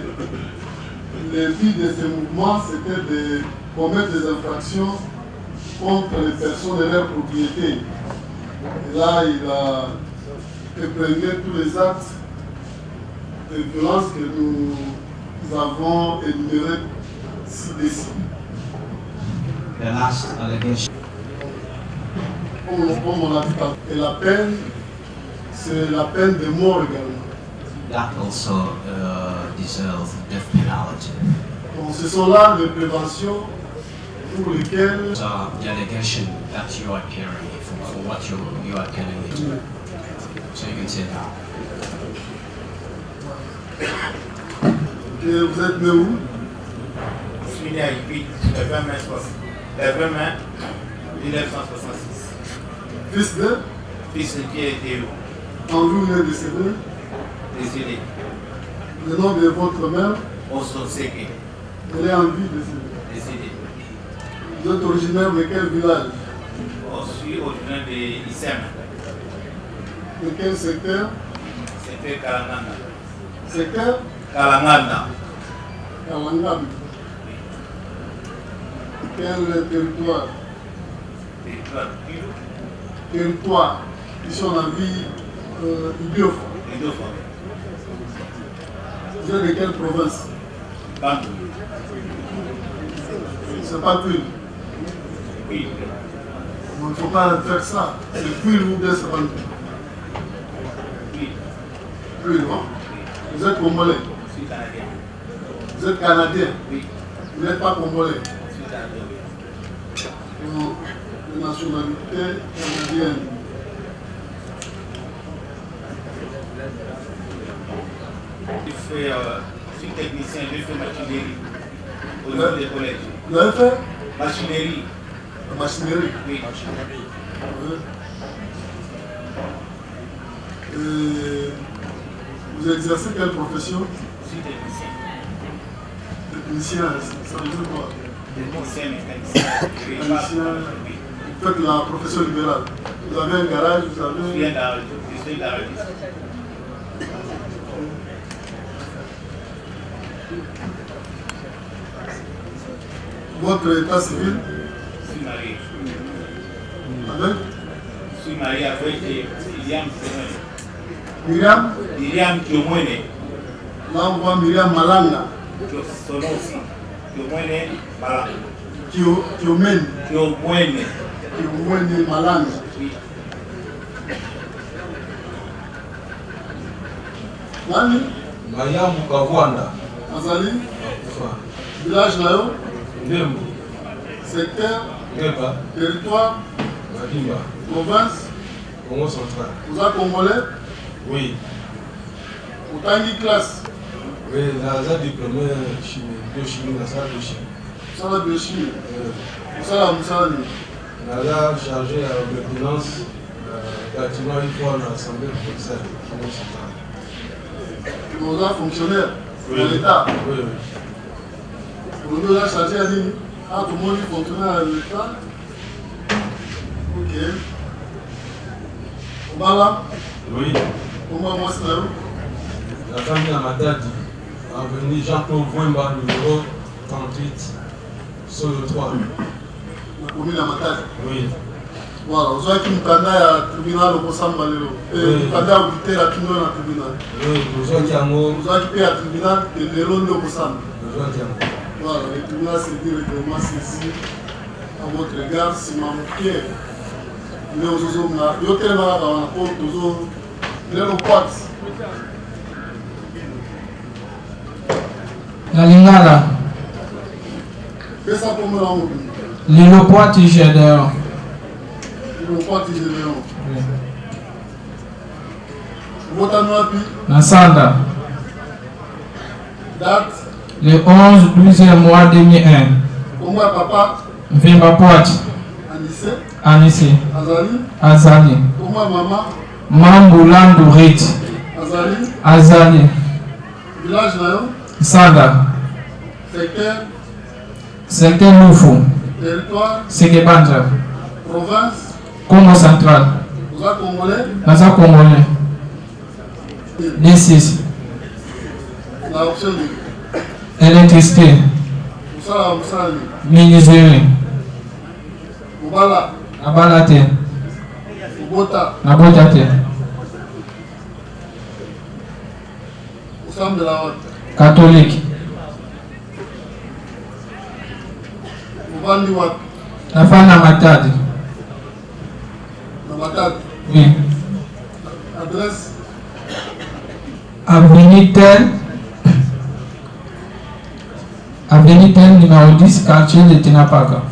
Speaker 2: le but de ce mouvement, c'était de commettre des infractions contre les personnes et leurs propriétés. Et là, il a épinglé tous les actes de violence que nous avons énumérés ci-dessus. Comme on a dit, et la peine, c'est la peine de mort également.
Speaker 16: That also deserves death penalty.
Speaker 2: Donc ce sont là les préventions pour lesquelles
Speaker 16: the allegation that you are carrying for what you are telling me. So you can say that.
Speaker 2: Et vous êtes né où?
Speaker 8: Je suis né à Ypit, le 20 mai 1966.
Speaker 2: Fils de?
Speaker 8: Fils de Pierre et Théo.
Speaker 2: En vous, vous êtes décédé?
Speaker 8: Décédé.
Speaker 2: Le nom de votre mère?
Speaker 8: Osso Seke.
Speaker 2: Elle est en vie, décédée.
Speaker 8: Décédé.
Speaker 2: Vous êtes originaire de quel village?
Speaker 8: Je suis originaire de Issem.
Speaker 2: De quel secteur?
Speaker 8: Secteur Kalangana.
Speaker 2: Secteur?
Speaker 8: Kalangana.
Speaker 2: Kalangana. Quel territoire?
Speaker 8: Territoire Kilo.
Speaker 2: Territoire. Ils sont en vie Idiofa.
Speaker 8: Idiofa.
Speaker 2: Vous êtes de quelle province?
Speaker 8: Bandou.
Speaker 2: C'est pas Puy.
Speaker 8: Oui.
Speaker 2: Il ne faut pas faire ça. C'est Puy ou bien c'est Bandou?
Speaker 8: Oui.
Speaker 2: Puy, non? Vous êtes congolais?
Speaker 8: Je suis canadien.
Speaker 2: Vous êtes canadien?
Speaker 8: Oui.
Speaker 2: Vous n'êtes pas congolais?
Speaker 8: Je suis canadien,
Speaker 2: oui. De nationalité canadienne.
Speaker 8: Je suis technicien, j'ai fait machinerie au niveau des collèges.
Speaker 2: Vous avez fait?
Speaker 8: Machinerie.
Speaker 2: La machinerie?
Speaker 8: Oui.
Speaker 2: Vous exercez quelle profession?
Speaker 8: Je suis technicien.
Speaker 2: Technicien, ça veut dire quoi?
Speaker 8: Technicien, mécanicien.
Speaker 2: Vous faites la profession libérale. Vous avez un garage, vous avez...
Speaker 8: Je suis garagiste.
Speaker 2: Votre état civil?
Speaker 8: Je suis marié.
Speaker 2: Avec?
Speaker 8: Je suis marié avec Myriam Kiomwene.
Speaker 2: Myriam?
Speaker 8: Myriam Kiomwene.
Speaker 2: Là on voit Myriam Malanga.
Speaker 8: Son nom aussi. Kiomwene Malanga.
Speaker 2: Kiomwene.
Speaker 8: Kiomwene.
Speaker 2: Kiomwene Malanga.
Speaker 8: Oui.
Speaker 2: Nani?
Speaker 19: Mariam Kavwanda.
Speaker 2: Azali? Village là-haut?
Speaker 19: Ndembo.
Speaker 2: Secteur?
Speaker 19: Ngeba.
Speaker 2: Territoire?
Speaker 19: Madimba.
Speaker 2: Province?
Speaker 19: Congo central.
Speaker 2: Vous êtes congolais?
Speaker 19: Oui.
Speaker 2: Autant classe?
Speaker 19: Oui, j'ai diplômé biochimie, dans la biochimie.
Speaker 2: Ça la biochimie? Ça la moussani?
Speaker 19: J'ai chargé la finance bâtiment une fois dans l'Assemblée provinciale. Congo central.
Speaker 2: Vous êtes fonctionnaire?
Speaker 19: Oui.
Speaker 2: De l'État?
Speaker 19: Oui, oui.
Speaker 2: Vous nous avez chargé à dire, ah, tout le monde est fonctionnaire à l'État? Ok. Obala?
Speaker 19: Oui.
Speaker 2: Comment moi c'est là?
Speaker 19: La famille Amadadi, avenue Jean-Claude Vouemba, numéro 38, sur le 3.
Speaker 2: La commune Amadadi?
Speaker 19: Oui.
Speaker 2: Voilà, vous avez une candidat à tribunal au Bossamba Lelo. Et une candidat à auditeur à tribunal.
Speaker 19: Oui, vous avez un mot.
Speaker 2: Vous avez à tribunal et Lelo au Bossamba.
Speaker 19: Vous avez un mot.
Speaker 2: Voilà, le tribunal s'est directement saisi à votre égard, si ma pierre. Mais aujourd'hui, il y a tellement dans la porte, il y a le quart.
Speaker 20: La lingala.
Speaker 2: Qu'est-ce que ça peut me rendre?
Speaker 20: Lilo poiti gédéon.
Speaker 2: Lilo poiti gédéon. Votre nopi?
Speaker 20: Nasanda.
Speaker 2: Date?
Speaker 20: Le 11-12e mois 2001.
Speaker 2: Comment papa?
Speaker 20: Vimba poiti.
Speaker 2: Anissé?
Speaker 20: Anissé.
Speaker 2: Azali?
Speaker 20: Azali.
Speaker 2: Comment maman?
Speaker 20: Mambulandu Rit.
Speaker 2: Azali?
Speaker 20: Azali.
Speaker 2: Village Nayon?
Speaker 20: Sanda.
Speaker 2: Secteur?
Speaker 20: Secteur Loufou.
Speaker 2: Territoire?
Speaker 20: Sekebanja.
Speaker 2: Province?
Speaker 20: Congo central.
Speaker 2: Vous êtes congolais?
Speaker 20: Naza congolais. D6.
Speaker 2: La option de
Speaker 20: électricité. Ministère.
Speaker 2: Ubala.
Speaker 20: Abala te.
Speaker 2: Ubota.
Speaker 20: Nabota te.
Speaker 2: Usam de la haute.
Speaker 20: Catholique.
Speaker 2: Ubandi wat.
Speaker 20: Nafana Matadi.
Speaker 2: Na Matadi.
Speaker 20: Oui.
Speaker 2: Adresse.
Speaker 20: Avenue Tel, numéro 10, quartier de Tinapaka.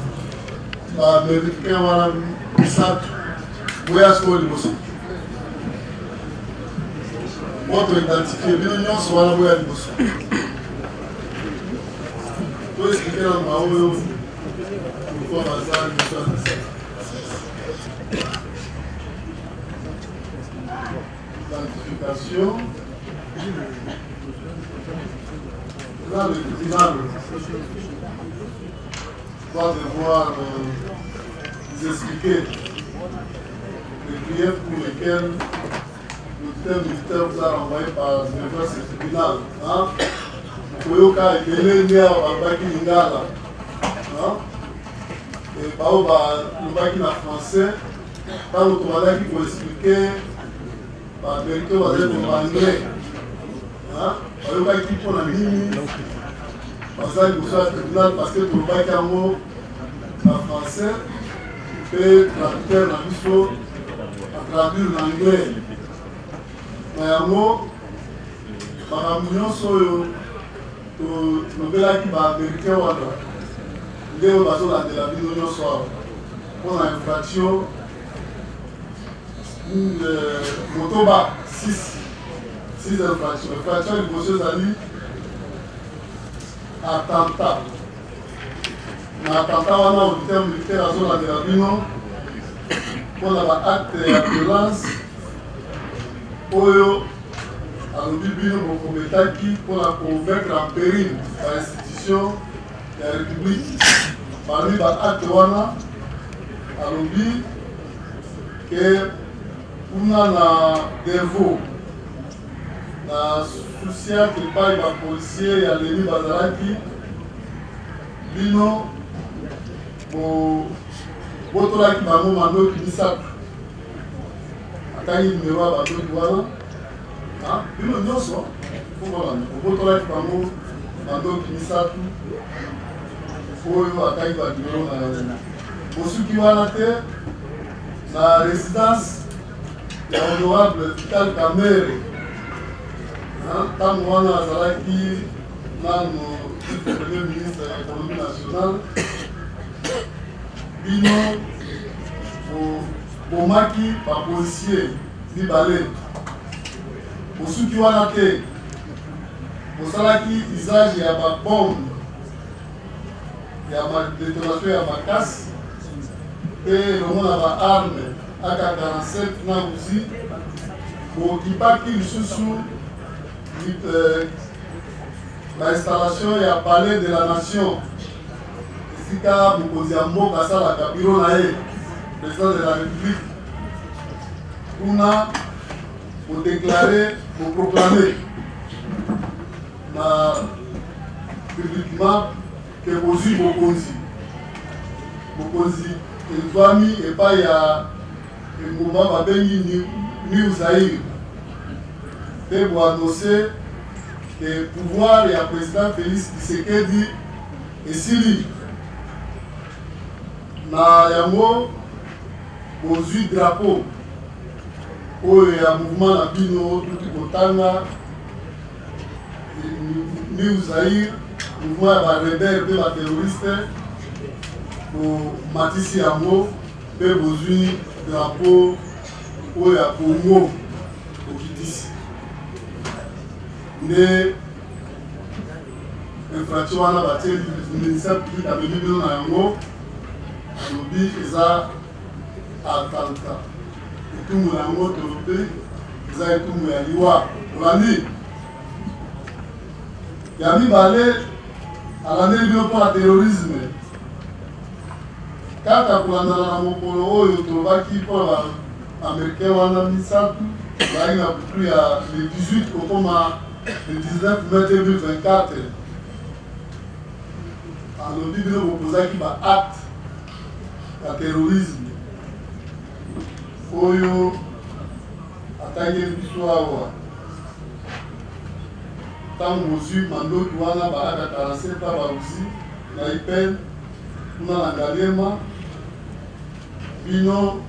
Speaker 2: Américain, voilà, Sat, voyage pour le boss. Votre identifié, l'union soit la voyage boss. Pour expliquer dans ma haut, pourquoi ma salle, l'identification. Là, le tribunal va devoir vous expliquer les griefs pour lesquels le thème militaire vous a renvoyé par ce tribunal. Koyoka et Bélénia, Babaki Lingala. Et Baoba, le Baki en français, par le Tourada qui vous expliquer, par vérité, vous allez vous anglais. Koyoka qui prend la ligne. Parce que vous êtes tribunal parce que tout le bac en mot en français et traduire la mission à traduire l'anglais. Mais en mot, par la munion sur le bel qui va américain ou alors, il est au bateau de la ville soir. On a infraction motoba 6 infractions. Infraction du monsieur Zali. Attentat. Attentat, on a un terme militaire à zone de la Bino. On a un acte de violence. Oyo, à l'Obibino, pour convaincre en péril la institution de la République. Parmi les actes, on a à l'Obi que on a des veaux. La soucière qui paye les policiers et les bazaraki, bino, votre qui m'a demandé qui ça. Attends, numéro à bateau qui voilà. Bino, non, ça. Votre qui m'a demandé qui ça. Faut attendre le numéro. Pour ceux qui vont à la terre, la résidence de l'honorable Vital Kamere. Tant qu'on a Zalaki, le Premier ministre de l'économie nationale, Bino, pour Maki, par policier, Libalé, pour ceux qui ont la tête, pour Zalaki, usage, il y a ma bombe, il y a ma détonation, il y a ma casse, et le monde a ma arme, AK-47, aussi, pour qui pas qui sous l'installation et à palais de la nation. Ici, car Mokoziambo Kassala Kabiro Nae, président de la République, on a pour déclarer, pour proclamer publiquement que Bozi Mokonzi. Mokonzi, il doit mis et pas il y a un moment à Bengi New Zahir. Et pour annoncer le pouvoir et le président Félix Tshisekedi esili na yango bozwi drapeau oyo ya mouvement na bino tuti kotanga New Zaire mouvement ya barebele mpe baterroriste bomatisi yango mpe bozwi drapeau oyo ya Congo okitisi nde infraction wana batie ministère public amemi bino na yango alobi eza attentat etumbu na yango tolobi eza etumbu ya liwa olandi ya mibale alandeli bino mpo na terrorisme kaka kolandana na mokolo oyo tolobaki mpo na baaméricain wana misato bazalaki na butu ya le 18 kokoma le 19 mai 2024 alobi bino bokozaki baacte ya terrorisme oyo atangeli biso awa ntango bozwi mandoki wana baaka 47 ta barusi na ipel kuna na Ngaliema bino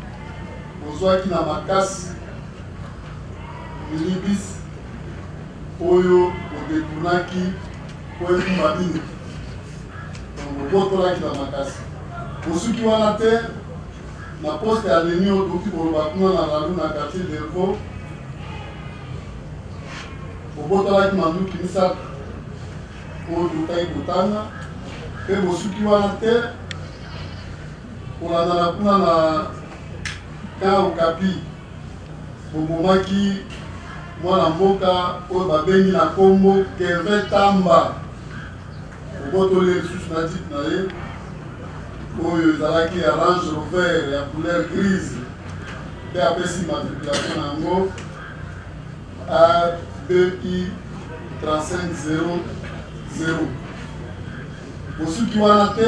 Speaker 2: bozwaki na makasi minibis oyo bodetournaki po ekumba bino bobotolaki na makasi bosuki wana te na poste ya leni oyo toki koloba kuna na lalu na quartier Delvaux bobotolaki manduki misato oyo tokaki kotanga mpe bosuki wana te kolandana kuna na kan Okapi bobomaki mwana mboka oyo babengi na kombo Kelvin Tamba bobotoli lisusu na titre na ye oyo ezalaki ya Range Rover ya couleur grise mpe apesi matriculation na yango ABI 3500 bosuki wana te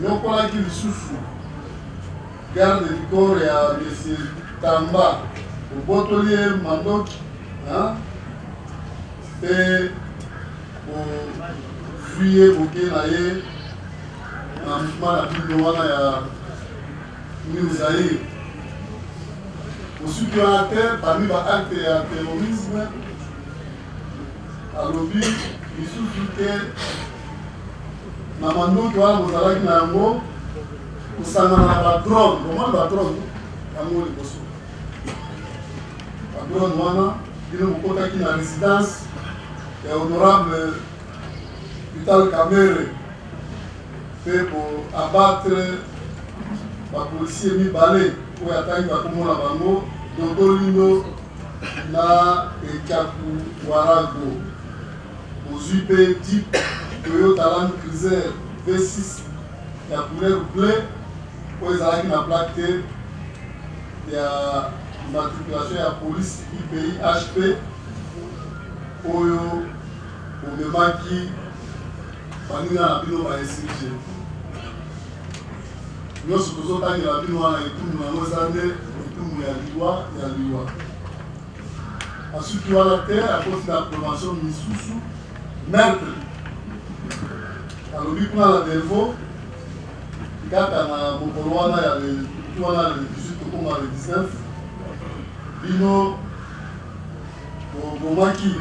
Speaker 2: nyokolaki lisusu garde du corps ya monsieur Tamba bobotoli ye mandoki mpe bozwi ye boke na ye na mouvement na bino wana ya New Zaire bosuki wana te parmi baacte ya terrorisme alobi lisusu te na mandoki wana bozalaki na yango kosangana na badrone bomani badrone yango liboso badrone wana bino bokotaki na résidence ya honorable Vital Kamerhe mpe boabattre bapolisier mibale oyo atangi bakomona bango Dodolindo na Ekaku Warago bozwi mpe type Toyota Land Cruiser V6 ya couleur bleu oyo ezalaki na plaque te ya matriculation ya police IPI HP oyo omemaki baninga na bino bainsurge nyonso tozotangela bino wana etumbu yango eza nde etumbu ya liwa asuki wana te akoti na prévention misusu meurtre alobi kuna na Delvaux kaka na mokolo wana ya tu wana le 18 okoma le 19 bino bomaki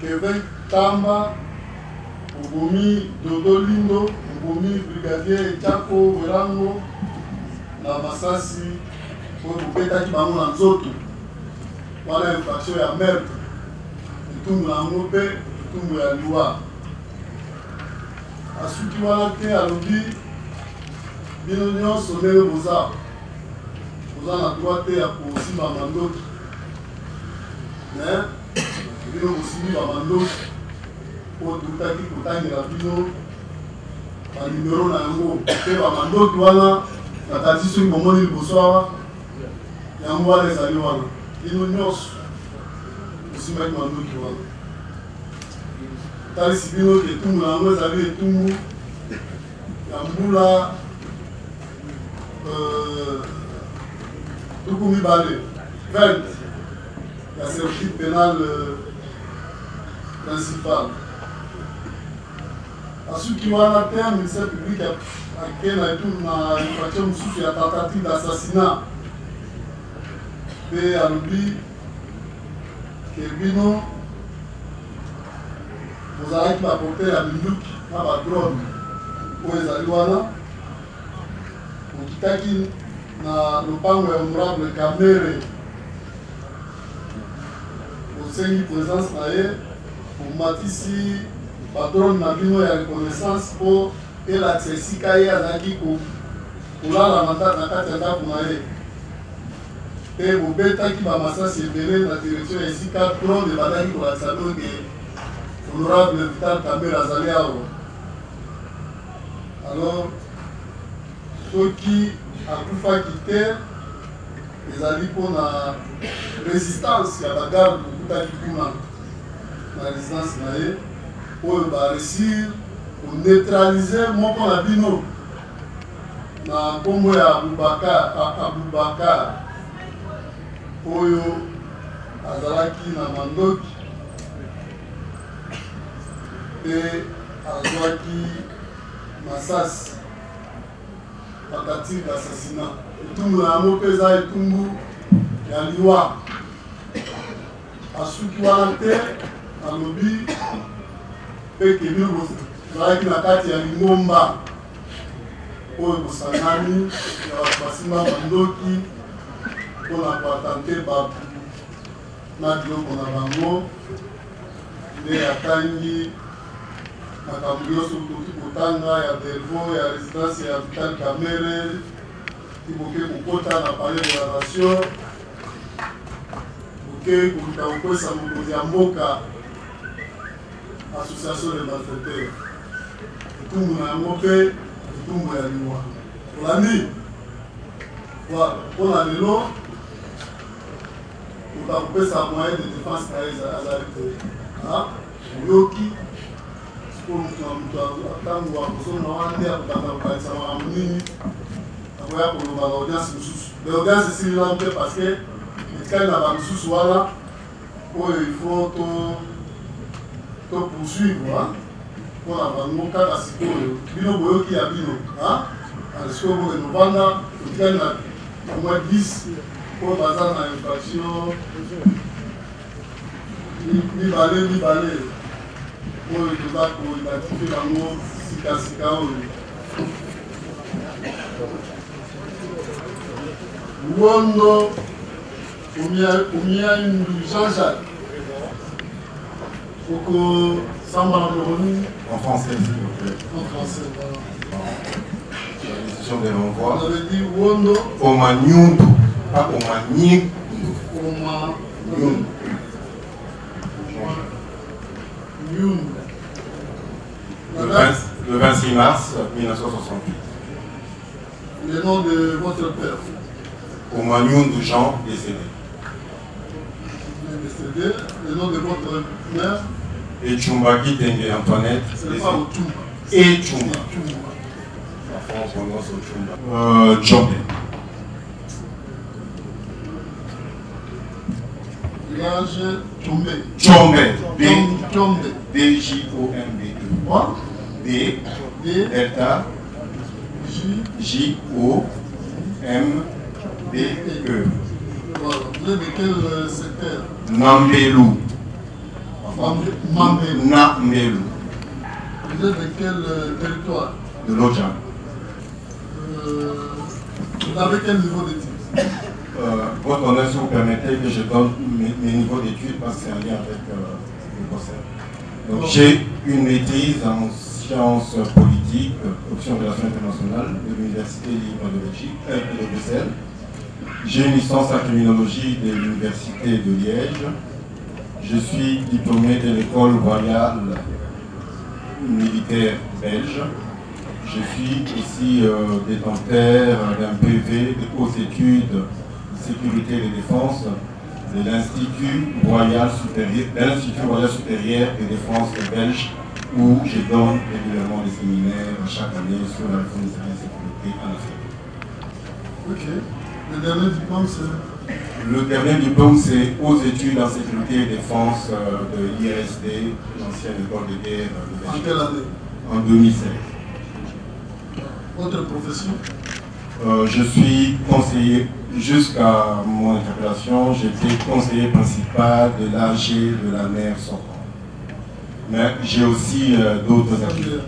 Speaker 2: Kelvin Tamba obomi Dodolindo obomi brigadier Echako Werango na masasi oyo bobetaki bango na nzoto wana infraction ya meurtre etumbu na yango mpe etumbu ya liwa asuki wana te alobi bino nyonso ndenge boza na droit te ya kosimba mandoki me bino bosimbi bamandoki oyo tokutaki kotangela bino banimero na yango mpe bamandoki wana nakati soki bomoni liboso awa yango wana ezali wana bino nyonso bosimbaki mandoki wana talisi bino etumbu na yango ezali etumbu ya mbula tuku mibale 20 la circuit pénal principal. Ensuite, il y a un ministère public qui a une infraction de tentative d'assassinat. Et à l'oubli, Kerbino, vous avez apporté la minute à la drone pour les Aliwana. Pour qui na lupango ya honorable Kamere osengi présence na ye omatisi patron na bino ya reconnaissance po elakisa esika ye azalaki kolala na kati ya ndako na ye mpe bobetaki bamasasi ebele na direction ya esika drone ebandaki kolakisa bino ke honorable Vital Kamere azali awa. Alors soki akufaki te ezali mpona résistance ya bagarde okutaki kuna na résistance na ye oyo baresir koneutralize moko na bino na nkombo ya Abubakar oyo azalaki na mandoki mpe azwaki masasi tentative d'assassinat. Etumbu na yango mpe eza etumbu ya liwa. Asuki wana te alobi mpe kebir bozalaki na kati ya lingomba oyo bosangani ya bato basimba bandoki mpona koatante bato na biloko na bango nde atangi makambo nyonso toki kotanga ya Delvaux ya résidence ya Vital Kamere tiboke kokota na palais de la nation boke koluka kokwesa mokonzi ya mboka association de malfaiteurs etumbu na yango mpe etumbu ya liwa olandi mpona lelo okakopesa moyen de défense na ye azali te oyoki pour mutu atango akosonga wana nde akotanga kokanisa makambo nini akoya koloba na audience mosusu mais audience esilila mpe parce que etikali na bamosusu wana oyo il faut to poursuivre mpona bango kaka sikoyo bino boyoki ya bino sikoyo boke novanda etikali na moins 10 oyo baza na infraction mibale oyo toza koidentifie bango sikasika oyo Wondo Omiaindu Jean-Jacques Oko Samba Moroni
Speaker 8: en français s'il vous plaît.
Speaker 2: En français, voilà.
Speaker 8: La décision de l'envoi.
Speaker 2: On avait dit Wondo
Speaker 8: Omanyundu, pas Omanyundu.
Speaker 2: Omanyundu.
Speaker 8: Le 26 mars 1968.
Speaker 2: Le nom de votre père?
Speaker 8: Omanyundu Jean, décédé.
Speaker 2: Décédé. Le nom de votre mère?
Speaker 8: Echumba Kitenge Antoinette.
Speaker 2: C'est pas Ochumba.
Speaker 8: Echumba. La France prononce Ochumba. Djombe.
Speaker 2: Village Djombe.
Speaker 8: Djombe.
Speaker 2: Djombe.
Speaker 8: D-J-O-M-B-E.
Speaker 2: Quoi?
Speaker 8: D. Delta. J-O-M-B-E.
Speaker 2: Voilà. Vous êtes de quel secteur?
Speaker 8: Nambelou.
Speaker 2: Mambelou.
Speaker 8: Nambelou.
Speaker 2: Vous êtes de quel territoire?
Speaker 8: De l'Odjan.
Speaker 2: Vous avez quel niveau d'études?
Speaker 8: Votre honneur, si vous permettez que je donne mes niveaux d'études parce que c'est en lien avec le conseil. Donc, j'ai une maîtrise en sciences politiques, option relations internationales de l'Université libre de Belgique et de Bruxelles. J'ai une licence en criminologie de l'Université de Liège. Je suis diplômé de l'école royale militaire belge. Je suis aussi détenteur d'un PV de hautes études de sécurité et de défense de l'Institut Royal Supérieur de Défense belge, où je donne régulièrement des séminaires chaque année sur la réforme de la sécurité en Afrique.
Speaker 2: Ok. Le dernier diplôme, c'est
Speaker 8: Le dernier diplôme, c'est aux études en sécurité et défense de l'ISD, l'ancienne école de guerre.
Speaker 2: En quelle année?
Speaker 8: En 2007.
Speaker 2: Votre profession?
Speaker 8: Je suis conseiller, jusqu'à mon interpellation, j'étais conseiller principal de l'AG de la mer sortante. Mais j'ai aussi d'autres activités.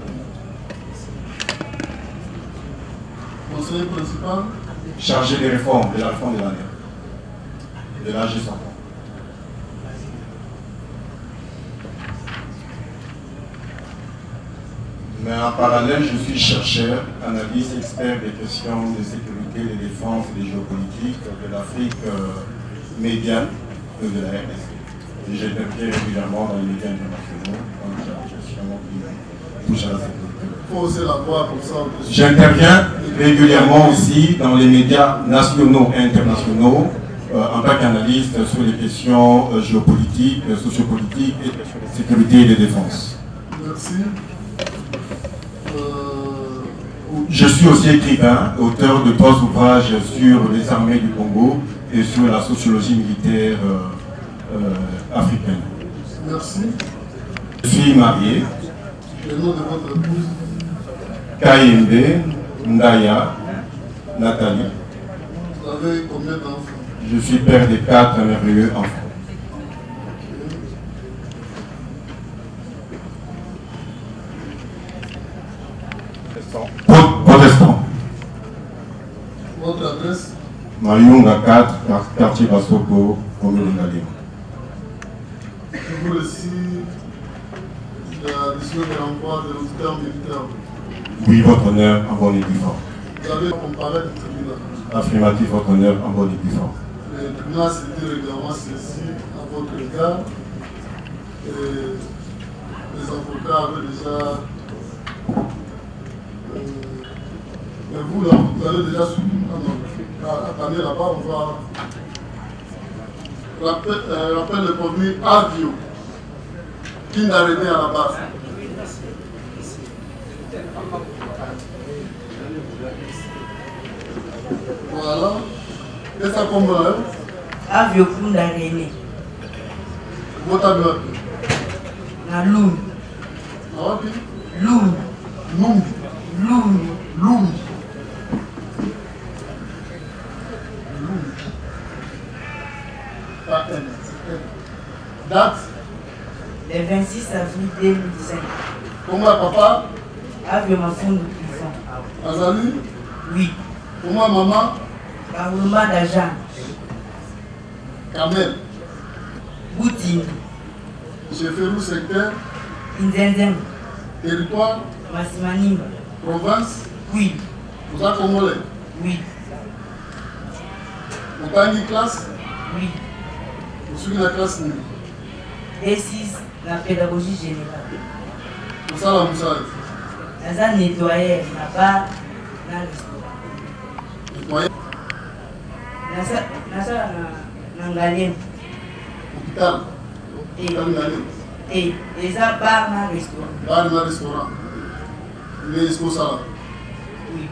Speaker 2: Conseiller principal?
Speaker 8: Chargé des réformes, de la réforme de la mer. De l'AG sortant. Mais en parallèle, je suis chercheur, analyste, expert des questions de sécurité, de défense et de géopolitique de l'Afrique médiane et de la RDC. Et j'interviens régulièrement dans les médias internationaux dans les questions qui touchent à la sécurité.
Speaker 2: Il faut aussi la voir comme ça.
Speaker 8: J'interviens régulièrement aussi dans les médias nationaux et internationaux en tant qu'analyste sur les questions géopolitiques, sociopolitiques et de sécurité et de défense.
Speaker 2: Merci.
Speaker 8: Je suis aussi écrivain, auteur de 3 ouvrages sur les armées du Congo et sur la sociologie militaire africaine.
Speaker 2: Merci.
Speaker 8: Je suis marié.
Speaker 2: Le nom de votre épouse?
Speaker 8: Kayembe Ndaya Nathalie.
Speaker 2: Vous avez combien d'enfants?
Speaker 8: Je suis père de 4 merveilleux enfants. Protestant.
Speaker 2: Votre adresse?
Speaker 8: Mayunga 4, quartier Basoko, commune de Ngalima.
Speaker 2: Je vous récite la décision de l'envoi de l'auditeur militaire.
Speaker 8: Oui, votre honneur, en bonne et due forme.
Speaker 2: Vous avez comparé le tribunal?
Speaker 8: Affirmatif, votre honneur, en bonne et due forme.
Speaker 2: Le tribunal s'est dit régulièrement saisi à votre égard. Et les avocats avaient déjà... mais vous, là, vous avez déjà suivi. Attendez là-bas, on va... Rappelle le premier Avio, qui n'a arrêté à la base. Voilà. Et ça combien?
Speaker 21: Avio Kunda René.
Speaker 2: Votre avion?
Speaker 21: Na Loum.
Speaker 2: Ah, ok.
Speaker 21: Loum.
Speaker 2: Loum.
Speaker 21: Loum.
Speaker 2: Loum. Date?
Speaker 21: Le 26 avril 2005.
Speaker 2: Comment papa?
Speaker 21: Avec ma femme de prison.
Speaker 2: Azali?
Speaker 21: Oui.
Speaker 2: Comment maman?
Speaker 21: Barouma d'Ajan.
Speaker 2: Kamel?
Speaker 21: Boutine.
Speaker 2: Chef Ferrou secteur?
Speaker 21: Inzenzem.
Speaker 2: Territoire?
Speaker 21: Massimanimba.
Speaker 2: Province?
Speaker 21: Oui.
Speaker 2: Vous êtes congolais?
Speaker 21: Oui.
Speaker 2: Vous avez une classe?
Speaker 21: Oui.
Speaker 2: Vous suivez la classe nulle?
Speaker 21: D6, la pédagogie générale.
Speaker 2: Pour ça, la moussade?
Speaker 21: Naza nettoyer, n'a pas dans le
Speaker 2: nettoyer?
Speaker 21: Naza nangalien.
Speaker 2: Hôpital?
Speaker 21: Et les a bar dans le restaurant.
Speaker 2: Bar dans le restaurant? Les escos ça?
Speaker 21: Oui.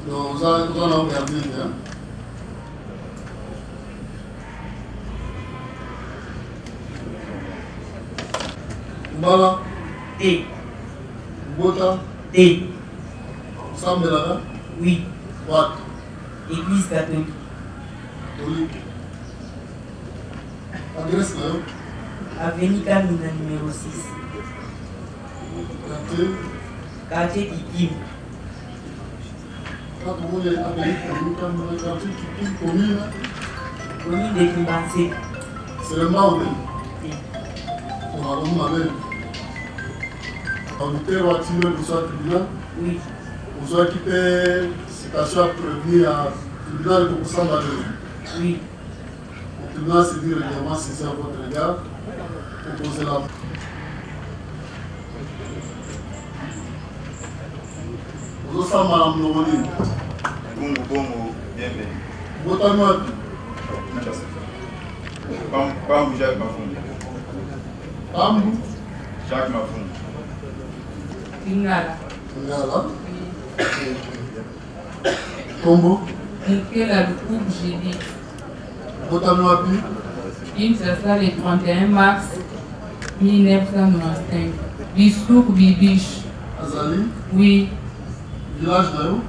Speaker 2: Donc, vous en avez regardé, hein? Mbala?
Speaker 21: T.
Speaker 2: Bota?
Speaker 21: T.
Speaker 2: Sambelada?
Speaker 21: Oui.
Speaker 2: What?
Speaker 21: Église catholique.
Speaker 2: Catholique. Adresse là?
Speaker 21: Avenue Kamina numéro 6.
Speaker 2: Quartier?
Speaker 21: Quartier Kikim.
Speaker 2: Quand vous voulez Avenue Kamina, quartier Kikim, commune?
Speaker 21: Commune de Kimbansé.
Speaker 2: C'est le Maudé?
Speaker 21: Oui.
Speaker 2: On va demander. Auditeur ou actionnaire pour ce tribunal?
Speaker 21: Oui.
Speaker 2: Vous avez quitté citation à prévenir à tribunal pour ça va
Speaker 21: Oui.
Speaker 2: Le tribunal s'est dit régulièrement saisi à votre égard pour poser la. Vous avez fait madame Nomoni.
Speaker 8: Bongo, bongo, bienvenue.
Speaker 2: Votre ami?
Speaker 8: Bambou Jacques Mafoun.
Speaker 2: Bambou
Speaker 8: Jacques Mafoun.
Speaker 21: Ingala.
Speaker 2: Ingala. Combo.
Speaker 21: Mukela Lukubu Gédé.
Speaker 2: Botamouapi.
Speaker 20: Kinshasa le 31 mars 1995. Bissouk Bibiche.
Speaker 2: Azali.
Speaker 20: Oui.
Speaker 2: Village Nayo.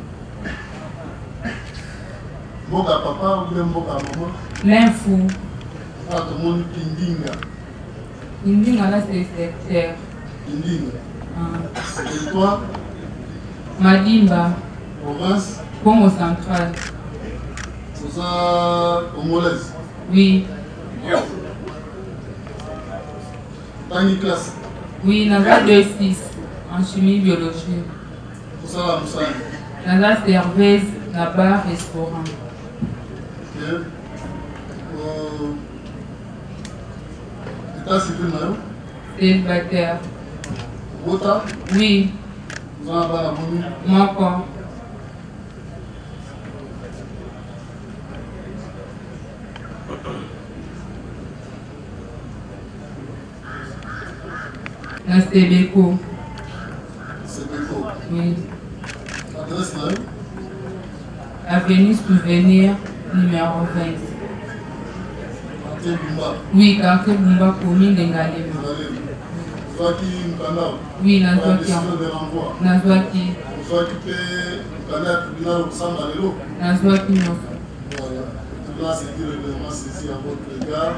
Speaker 2: Mboka papa ou bien Mboka maman.
Speaker 20: L'info.
Speaker 2: Ah, tout le monde Kindinga.
Speaker 20: Kindinga là c'est secteur.
Speaker 2: Kindinga. Territoire.
Speaker 20: Madimba.
Speaker 2: Province.
Speaker 20: Congo central.
Speaker 2: C'est ça, congolaise.
Speaker 20: Oui.
Speaker 2: Tangi classe.
Speaker 20: Oui, Naza 2-6 en chimie biologie.
Speaker 2: C'est ça la Moussani.
Speaker 20: Naza serveuse, là-bas restaurant.
Speaker 2: Ok. État civil Nayo.
Speaker 20: Célibataire.
Speaker 2: Vota.
Speaker 20: Oui.
Speaker 2: Vous en avez la bonne.
Speaker 20: Moi quoi. La Sebeko.
Speaker 2: Sebeko.
Speaker 20: Oui.
Speaker 2: Adresse Nayo.
Speaker 20: Avenue Souvenir, numéro 20.
Speaker 2: Quartier Bumba.
Speaker 20: Oui, quartier Bumba, commune de Ngalema.
Speaker 2: Zwaki Mkandao.
Speaker 20: Oui, Nazwaki.
Speaker 2: Décision de renvoi.
Speaker 20: Nazwaki.
Speaker 2: Zwaki pe Mkandao tribunal Oksamba Lelo.
Speaker 20: Nazwaki Nyof.
Speaker 2: Voilà. Le tribunal s'est dit régulièrement saisi à votre égard.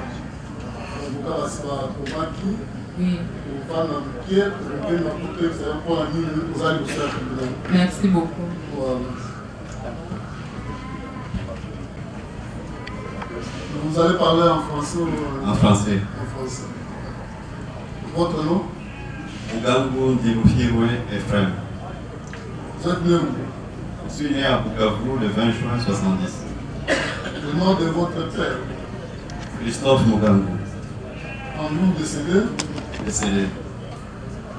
Speaker 2: L'avocat va se faire Komaki.
Speaker 20: Oui. Merci beaucoup.
Speaker 2: Voilà. Vous allez parler en français ou
Speaker 1: en français?
Speaker 2: En français. Votre nom?
Speaker 1: Bukavu Ndimufirwe Ephraim.
Speaker 2: Vous êtes né où?
Speaker 1: Je suis né à Bukavu le 20 juin 70.
Speaker 2: Le nom de votre père?
Speaker 1: Christophe Mugangu.
Speaker 2: En nous décédé?
Speaker 1: Décédé.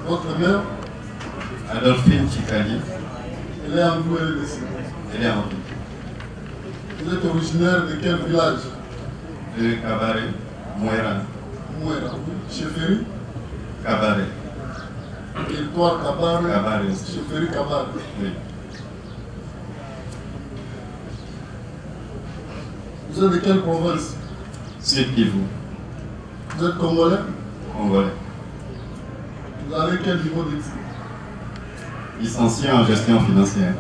Speaker 2: Votre mère?
Speaker 1: Adolphine Chikali.
Speaker 2: Elle est en vous, elle est décédée.
Speaker 1: Elle est en vie.
Speaker 2: Vous êtes originaire de quel village?
Speaker 1: De Kabare, Mouera.
Speaker 2: Mouera, Chefferie?
Speaker 1: Kabare.
Speaker 2: Territoire Kabare?
Speaker 1: Kabare.
Speaker 2: Chefferie Kabare.
Speaker 1: Oui.
Speaker 2: Vous êtes de quelle province?
Speaker 1: Sud Kivu.
Speaker 2: Vous êtes congolais?
Speaker 1: Congolais.
Speaker 2: Vous avez quel niveau d'études?
Speaker 1: Licencié en gestion financière.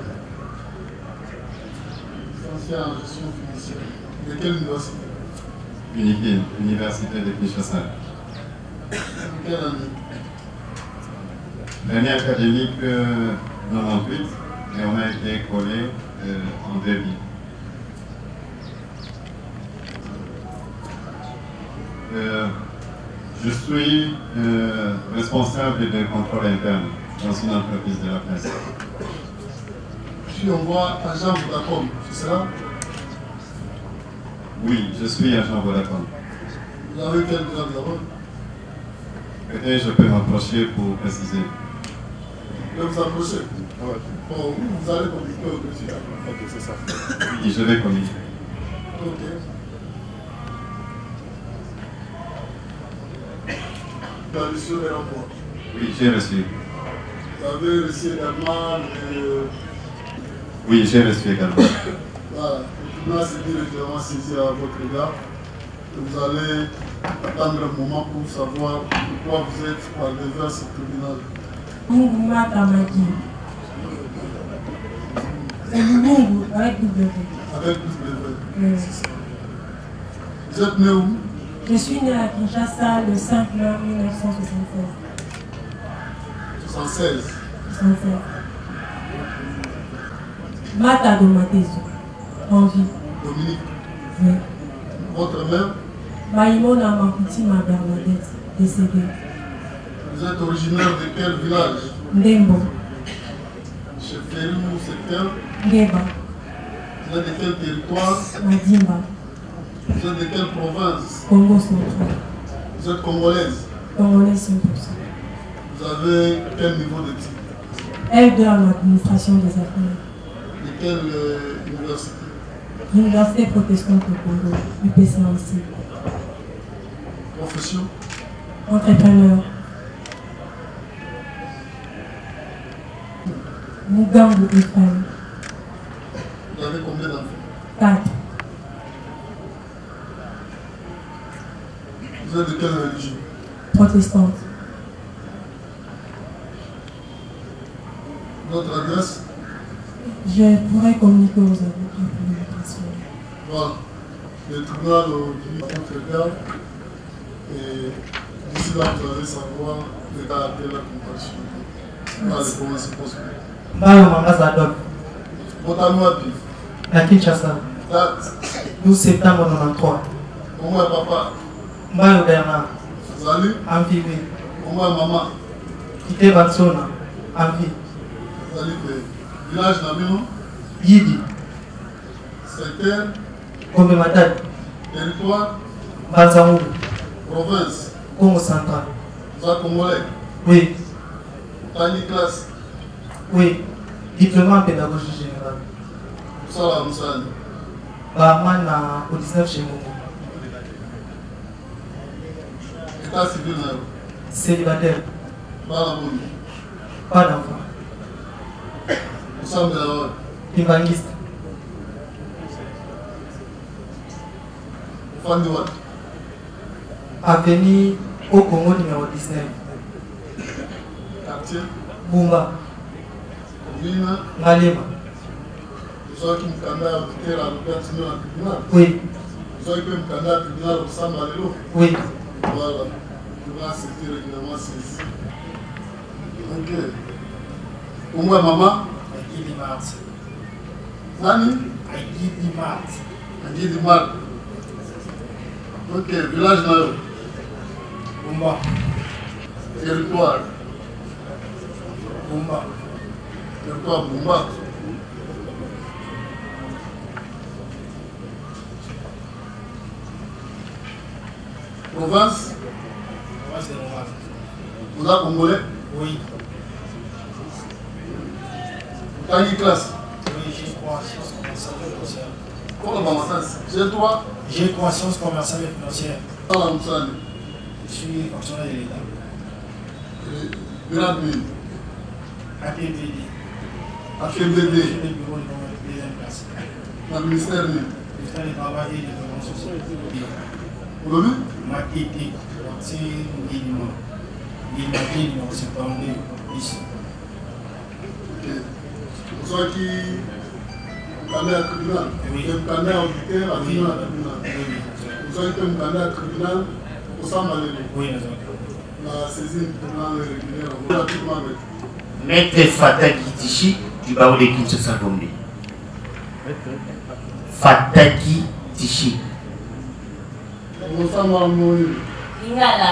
Speaker 2: Licencié en gestion financière. De quelle université?
Speaker 1: UNIKIN, Université de Kinshasa.
Speaker 2: Quelle année?
Speaker 1: L'année académique 98, et on a été collé en 2000. Je suis responsable de contrôle interne dans une entreprise de la presse.
Speaker 2: Puis on voit agent Vodacom, c'est ça?
Speaker 1: Oui, je suis agent Vodacom.
Speaker 2: Vous avez quel grade là-bas?
Speaker 1: Peut-être je peux m'approcher pour préciser.
Speaker 2: Vous vous approchez? Oui. Bon, vous allez communiquer au-dessus. Ok, c'est ça.
Speaker 1: Oui, je vais communiquer.
Speaker 2: Ok. Vous avez reçu les rapports?
Speaker 1: Oui, j'ai reçu.
Speaker 2: Vous avez reçu également le...
Speaker 1: Oui, j'ai reçu également.
Speaker 2: Voilà. Le tribunal s'est dit régulièrement saisi à votre égard. Vous allez attendre un moment pour savoir pourquoi vous êtes par devant ce tribunal.
Speaker 21: Mungu Tamaki. C'est Mungu avec W.
Speaker 2: Avec W. Vous êtes né où?
Speaker 21: Je suis né à Kinshasa le 5 mai 1976.
Speaker 2: 76.
Speaker 21: 76. Mata Domatezo. En vie.
Speaker 2: Dominique.
Speaker 21: Oui.
Speaker 2: Votre mère?
Speaker 21: Maïmona Makutima Bernadette, décédée.
Speaker 2: Vous êtes originaire de quel village?
Speaker 21: Ndembo.
Speaker 2: Chefferie ou secteur?
Speaker 21: Ngeba.
Speaker 2: Vous êtes de quel territoire?
Speaker 21: Madimba.
Speaker 2: Vous êtes de quelle province?
Speaker 21: Congo central.
Speaker 2: Vous êtes congolaise?
Speaker 21: Congolaise 100%.
Speaker 2: Vous avez quel niveau d'études?
Speaker 21: L2 en administration des affaires.
Speaker 2: De quelle université?
Speaker 21: L'Université protestante au Congo, UPCNC.
Speaker 2: Profession?
Speaker 21: Entrepreneur. Mugangu Ephraim.
Speaker 2: Vous avez combien d'enfants?
Speaker 21: 4.
Speaker 3: protestante.
Speaker 2: Notre adresse?
Speaker 3: Je pourrais communiquer aux avocats.
Speaker 2: Voilà. Le tribunal du votre garde. Et d'ici là, vous allez savoir le caractère de la comparution. Voilà les commencer possible.
Speaker 3: Mbayo Mama Zadok.
Speaker 2: Botanou Pif.
Speaker 3: La Kinshasa.
Speaker 2: Date.
Speaker 3: 12 septembre 93.
Speaker 2: Comment est papa?
Speaker 3: Mbayo Bernard.
Speaker 2: Zali?
Speaker 3: Amphibie.
Speaker 2: Comment est maman?
Speaker 3: Kité Batsona. Amphibie.
Speaker 2: Zali village Nabino?
Speaker 3: Yidi.
Speaker 2: Secteur?
Speaker 3: Kombe Matad.
Speaker 2: Territoire?
Speaker 3: Banzamou.
Speaker 2: Province?
Speaker 3: Congo central.
Speaker 2: Vous êtes congolais?
Speaker 3: Oui.
Speaker 2: Tani classe?
Speaker 3: Oui. Diplôme en pédagogie générale.
Speaker 2: Ça va, Moussani?
Speaker 3: Barman au 19 chez Momo.
Speaker 2: État civil,
Speaker 3: célibataire. Pas d'enfant.
Speaker 2: Vous semblez alors?
Speaker 3: Évangéliste.
Speaker 2: Fan de what?
Speaker 3: Avenue au Congo numéro 19.
Speaker 2: Quartier?
Speaker 3: Bumba.
Speaker 2: Commune?
Speaker 3: Malema.
Speaker 2: Vous avez un candidat à l'opération à tribunal?
Speaker 3: Oui.
Speaker 2: Vous avez un candidat à tribunal au Saint-Malélo?
Speaker 3: Oui.
Speaker 2: Voilà. Le tribunal c'était régulièrement saisi. Ok. Au moins, maman?
Speaker 15: Guy Dimart.
Speaker 2: Nani?
Speaker 15: Guy Dimart.
Speaker 2: Guy Dimart. Ok. Village Nayo?
Speaker 15: Bumba.
Speaker 2: Territoire?
Speaker 15: Bumba.
Speaker 2: Territoire Bumba. Province?
Speaker 15: Province de Montmartre.
Speaker 2: Vous êtes congolais?
Speaker 15: Oui.
Speaker 2: Vous avez une classe?
Speaker 15: Oui, j'ai croissance commerciale et financière.
Speaker 2: Comment ça? J'ai toi?
Speaker 15: J'ai croissance commerciale et financière. Je suis fonctionnaire de l'État.
Speaker 2: Grande mine.
Speaker 15: APBD.
Speaker 2: APBD.
Speaker 15: Je suis le bureau de deuxième classe.
Speaker 2: Dans le ministère du
Speaker 15: Travail et de développement social.
Speaker 2: Vous l'avez?
Speaker 15: Ma TT, c'est Guinema. Guinema, numéro 72, ici.
Speaker 2: Ok. Pour ceux qui allaient à tribunal, vous allez à auditeur à tribunal. Vous allez à tribunal au Saint-Malélo.
Speaker 15: Oui,
Speaker 2: la saisine tribunal régulière.
Speaker 22: Maître Fataki Tichi du barreau de Kinshasa Gombe. Fataki Tichi.
Speaker 21: Lingala.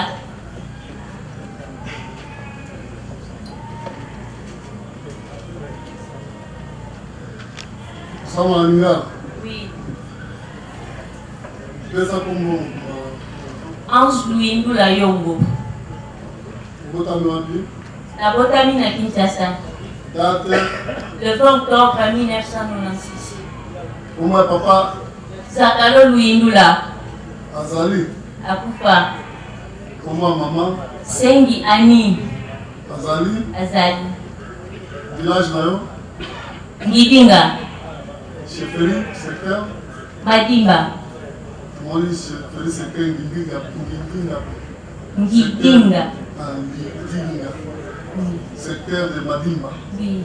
Speaker 2: Sama Lingala.
Speaker 21: Oui.
Speaker 2: Pesa Congo.
Speaker 21: Ange Louis Ndula Yongo.
Speaker 2: Botami wapi?
Speaker 21: Na Botami na Kinshasa.
Speaker 2: Date?
Speaker 21: Le 20 octobre 1996.
Speaker 2: Comment papa?
Speaker 21: Zakalo Louis Ndula.
Speaker 2: Azali.
Speaker 21: Akufa.
Speaker 2: Comment maman?
Speaker 21: Sengi Ani.
Speaker 2: Azali.
Speaker 21: Azali.
Speaker 2: Village Nayo?
Speaker 21: Ngidinga.
Speaker 2: Chefferie, secteur?
Speaker 21: Madimba.
Speaker 2: Moi, chefferie, secteur Ngidinga.
Speaker 21: Ngidinga.
Speaker 2: Ngidinga. Secteur de Madimba.
Speaker 21: Oui.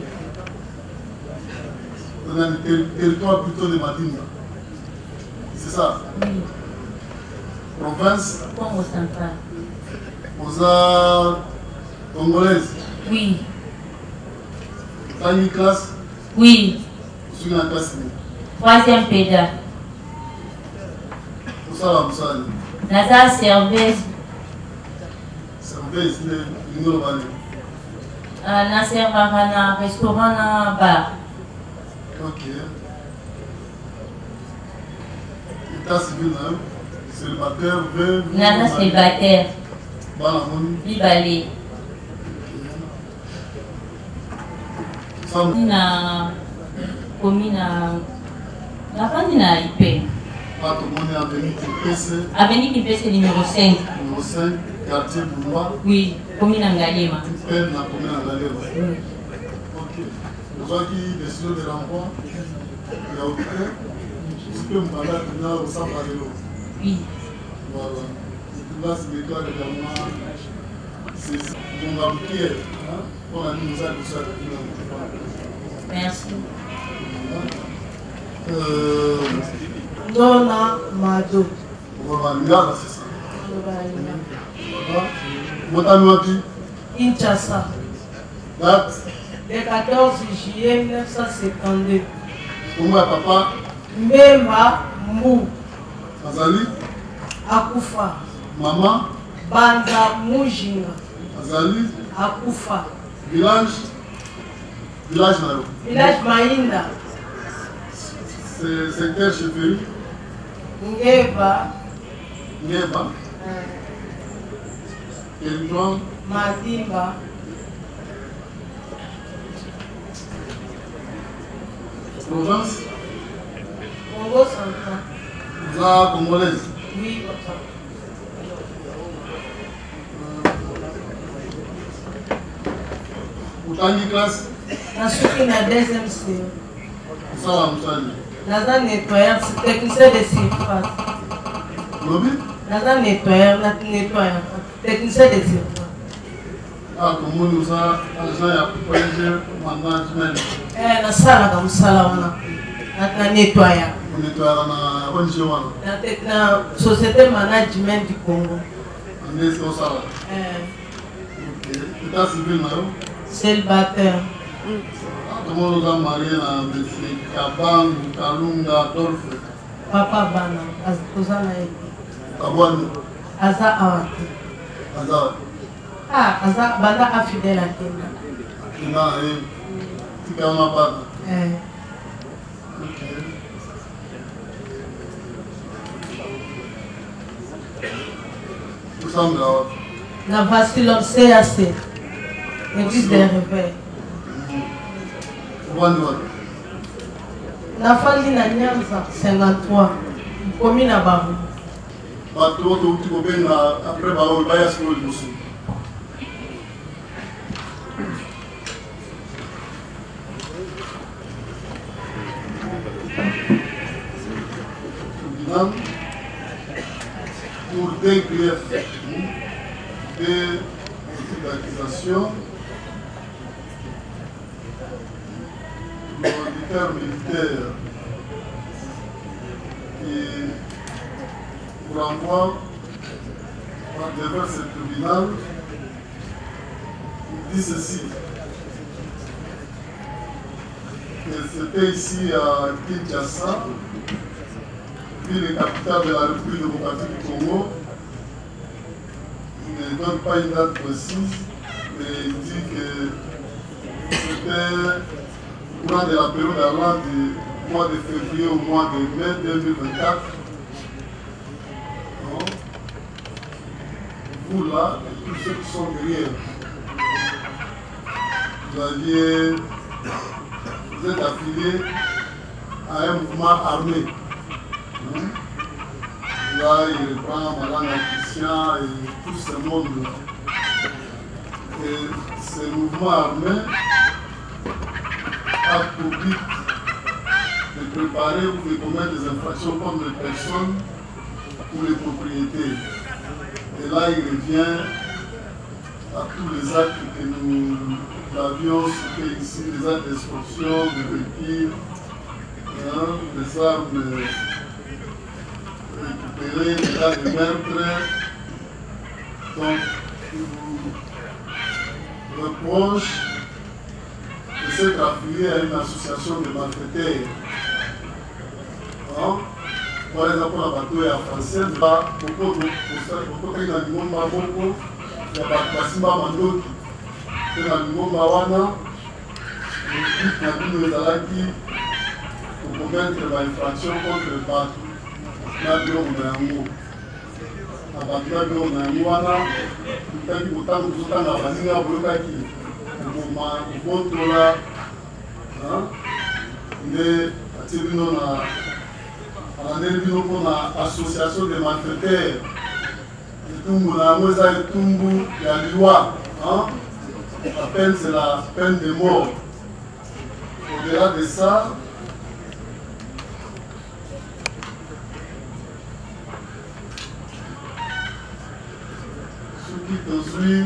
Speaker 2: On a le territoire plutôt de Madimba. C'est ça?
Speaker 21: Oui.
Speaker 2: Province?
Speaker 21: Congo central.
Speaker 2: Osa congolaise?
Speaker 21: Oui.
Speaker 2: T'as une classe?
Speaker 21: Oui.
Speaker 2: Je suis dans la classe.
Speaker 21: 3e péda.
Speaker 2: Où ça va, Moussani?
Speaker 21: Naza Cervez.
Speaker 2: Cervez, c'est le numéro de
Speaker 21: Na servara na restaurant na bar.
Speaker 2: Ok. État civil, hein? Célibataire, veuve.
Speaker 21: Nana célibataire.
Speaker 2: Balamoni.
Speaker 21: Libalé. Na commune na fandi na IP.
Speaker 2: Pas tout le monde est avenue Kimpese.
Speaker 21: Avenue Kimpese numéro 5.
Speaker 2: Numéro 5, quartier Bumba.
Speaker 21: Oui, commune Ngalema.
Speaker 2: Peine la commune Ngalema.
Speaker 21: Oui.
Speaker 2: Ok. Pour ceux qui décident de renvoi, il y a auditeur. Je peux me parler à tribunal au Saint-Malélo.
Speaker 21: Oui.
Speaker 2: Voilà. Le tribunal se déclare également
Speaker 21: Merci.
Speaker 6: Dona Mado.
Speaker 2: Voilà, c'est ça. Motanuati.
Speaker 6: Kinshasa.
Speaker 2: Date.
Speaker 6: Le 14 juillet 1952.
Speaker 2: Kumba papa.
Speaker 6: Mbemba Mou.
Speaker 2: Azali.
Speaker 6: Akufa.
Speaker 2: Maman.
Speaker 6: Banza Mujinga.
Speaker 2: Azali.
Speaker 6: Akufa.
Speaker 2: Village. Village Naro.
Speaker 6: Village Mainda.
Speaker 2: C'est quel chefferie?
Speaker 6: Ngeba.
Speaker 2: Ngeba. Territoire.
Speaker 6: Madimba.
Speaker 2: Province.
Speaker 6: Congo central.
Speaker 2: La congolaise.
Speaker 6: Oui, papa.
Speaker 2: Utangi classe.
Speaker 6: Je suis na deuxième C.
Speaker 2: Ça va, Moussali.
Speaker 6: Naza nettoyeur, technicien de surface.
Speaker 2: Lobby?
Speaker 6: Naza nettoyeur, technicien de surface.
Speaker 2: Ah, comment nous a agent ya projet management.
Speaker 6: Na sala comme sala wana. Na nettoyeur.
Speaker 2: On nettoyeur na ONG wana.
Speaker 6: Na société management du Congo.
Speaker 2: On est au sala. OK. État civil na yo?
Speaker 6: Célibataire.
Speaker 2: Comment nous a marié na monsieur Kabangu, Kalunga, Adolphe?
Speaker 6: Papa Bana, Azana Eki.
Speaker 2: Kabwani?
Speaker 6: Aza Awati.
Speaker 2: Aza?
Speaker 6: Ah, Aza Bana affidèle à Kenya.
Speaker 2: Kenya, Tika on a pas. OK. Nous sommes là.
Speaker 6: La Vacillon CAC. Église des réveils. Nafandi na Nyanza 53 commune à Babu.
Speaker 2: Bato to tu kobenga après ba o baya school musu. Pour des griefs, des accusations, l'auditeur militaire qui vous renvoie devant ce tribunal, il dit ceci, que c'était ici à Kinshasa, ville capitale de la République démocratique du Congo. Il ne donne pas une date précise, mais il dit que c'était au courant de la période allant du mois de février au mois de mai 2024. Donc, vous là, et tous ceux qui sont derrière, vous êtes affiliés à un mouvement armé. Là, il reprend Madame Christian et tout ce monde-là. Et ce mouvement armé a pour but de préparer ou de commettre des infractions contre les personnes ou les propriétés. Et là, il revient à tous les actes que nous avions cités ici, les actes d'extorsion, de véhicules, les armes récupérées, les actes de meurtre. Donc, il vous reproche de s'être affilié à une association de malfaiteurs. Par exemple, la bateau est française, beaucoup de il y a Basimba Mandoki, il y a Mimoma Wana, il y a Bino Zalaki pour commettre l'infraction contre le bateau. Il y a Bino Nayango. La bateau est Bino Nayango Wana, il y a Bino Nayango Bolokaki, pour contrôler, il est à l'association des malfaiteurs. La loi, la peine c'est la peine de mort. Au-delà de ça, ce qui construit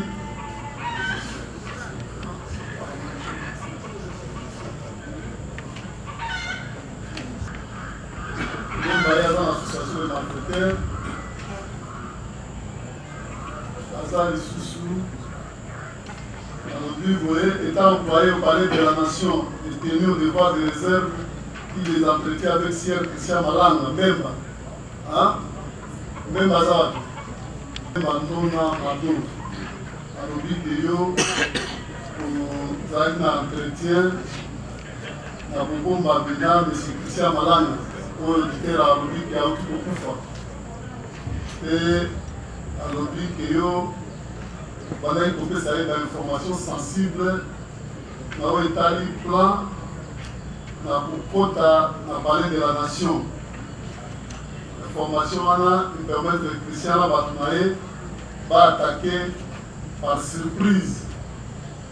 Speaker 2: Alobi Boye, étant employé au palais de la nation et tenu au devoir de réserve, qui les entretient avec Sir Christian Malanga, même, hein? Même Azad, même Andona Mado. Alobi Keyo, pour un entretien, na Bobomba Bena, M. Christian Malanga, pour éditer à Alobi qui a eu beaucoup fort. Et Alobi Keyo, pendant qu'il peut s'arrêter dans l'information sensible, nous avons établi le plan pour parler de la nation. L'information nous permet que Christian Batounaye va attaquer par surprise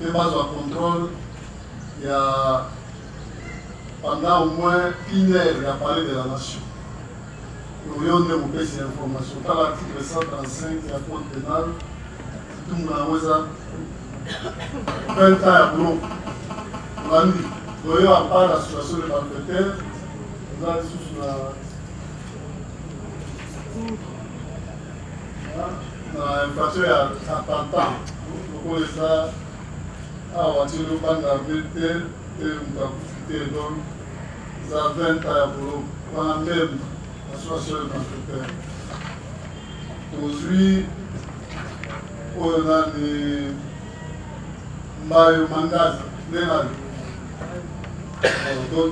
Speaker 2: et base au contrôle. Il y a pendant au moins 1 heure, il a parlé de la nation. Nous voyons développer ces informations. Dans l'article 135 de la Code pénale, tout le monde a 20 ans à boulot. Nous voyons à part l'association des malfaiteurs, nous avons sous l'infraction il y a 40 ans. Nous avons ça à la voiture de bande à VT et nous avons profité donc. Nous avons 20 ans à boulot. On a même l'association des malfaiteurs. Aujourd'hui, on a des Mbayo Mangaza, donc,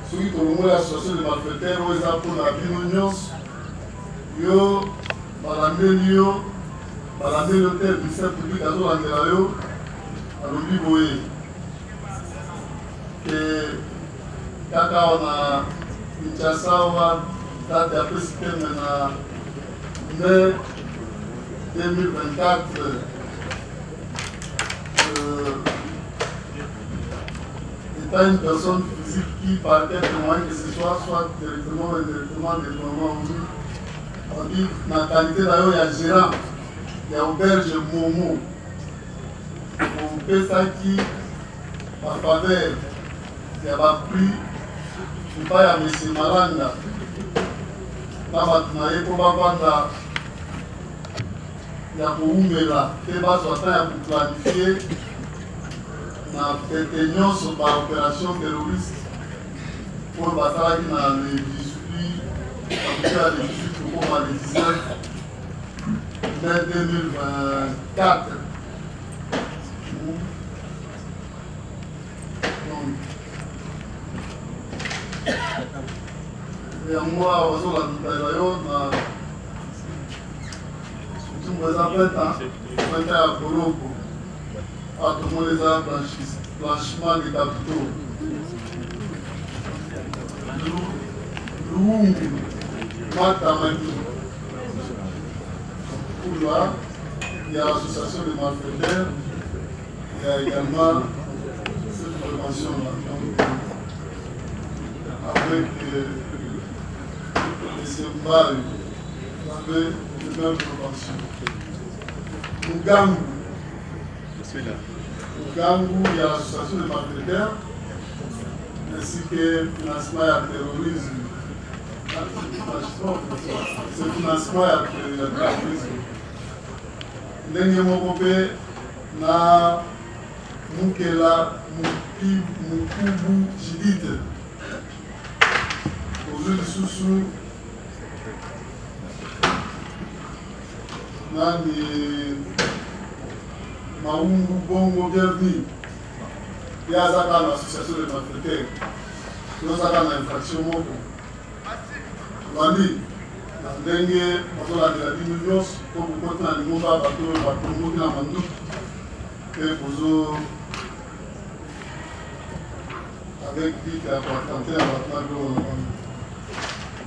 Speaker 2: ceux qui ont l'association de malfaiteurs, ils ont pour la binonion, ils ont l'hôtel du ministère public à Zolandelayo, à l'Obiboé. Et quand on a Kinshasa, on a date après c'était maintenant mai 2024. Étant une personne physique qui, par quelque moyen que ce soit directement ou indirectement, on dit, dans la qualité d'ailleurs, il y a gérant, il y a auberge Momo. On fait ça qui, par faveur, il y a pas pris, je ne sais pas, il y a M. Malanga. Là, maintenant, il faut pas vendre. Il y a pour Oumela, il y a pour planifier la détention sur l'opération terroriste pour le bataille dans le 18, après le 18 pour le 19 mai 2024. Et moi, on a à Boroko. À tout le monde les a blanchiment des capitaux. Lungu, Matamaki. Pour là, il y a l'association des malfaiteurs. Il y a également cette prévention-là. Avec les symboles, avec les mêmes préventions. Mugangu. Mugangu, il y a l'association des malfaiteurs, ainsi que le financement du terrorisme. Ce financement du terrorisme. Ndenge moko pe na Mukela Mukubu Jidite. Aujourd'hui, sous nani Maungu Bongo bienvenue. Il y a l'association des malfaiteurs. Nous avons l'infraction moko. Wandi, ndenge on a de la diminution pour que na nimba bato na mandu et pozo avec dit à tenter à maintenant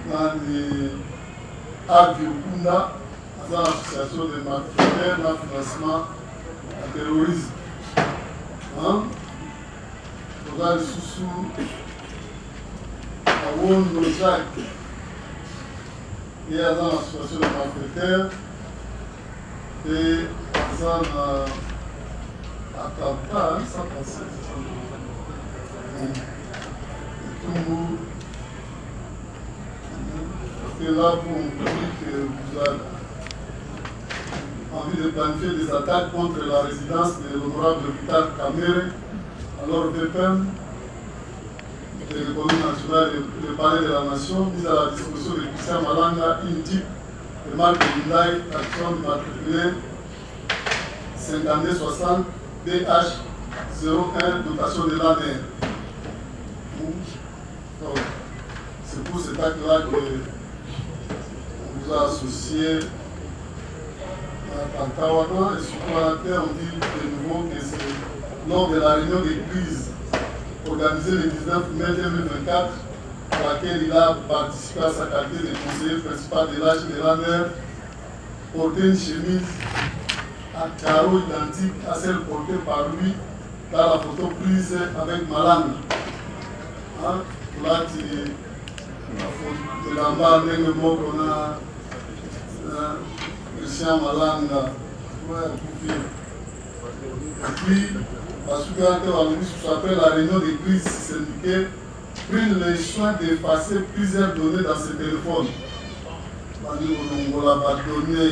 Speaker 2: nani Aviokunda, l'association des malfaiteurs dans le financement du terrorisme. Nous avons sous à Wondozak. Il y a dans l'association des malfaiteurs et ça à Tata, ça passe. Tout c'est là pour un public que vous avez. en vue de planifier des attaques contre la résidence de l'honorable Vital Kamere, alors VPM, de l'économie nationale et le palais de la nation, mise à la disposition de Christian Malanga, une type de marque Hyundai, action immatriculée 5260 DH01, dotation de l'année. C'est pour cet acte-là que on vous a associé à Tawana et surtout à la terre. On dit de nouveau que c'est lors de la réunion de crise organisée le 19 mai 2024, à laquelle il a participé à sa qualité de conseiller principal de l'âge de l'année, porté une chemise à carreaux identique à celle portée par lui dans la photo prise avec Malanga. Là, tu l'as ndenge moko na Christian Malanga akufi. Et puis, parce que après la réunion des crises syndiquées, prirent le soin d'effacer plusieurs données dans ce téléphone. On l'a abandonné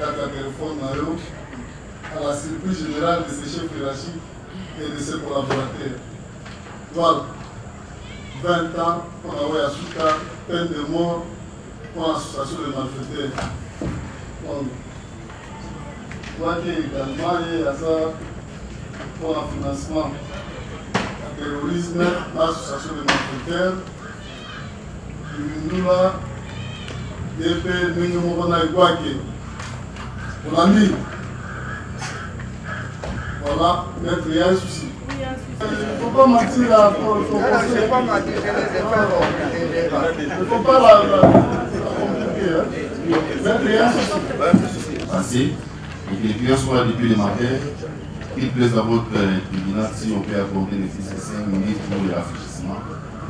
Speaker 2: dans téléphone à la surprise générale de ses chefs hiérarchiques et de ses collaborateurs. Voilà. 20 ans pour avoir Yasuka, peine de mort pour l'association de malfaiteurs. Voilà qu'il y a également ça pour le financement du terrorisme, l'association de malfaiteurs. Nous là, nous avons on a mis. Voilà, maître, il y a un souci. Il ne faut pas mentir là. Il ne faut pas mentir, il ne faut pas la compliquer. Maître, il y a un souci.
Speaker 1: Assez. Et que les clients soient là depuis le matin. Il plaise à votre tribunal si on peut accorder les 5 minutes pour le rafraîchissement.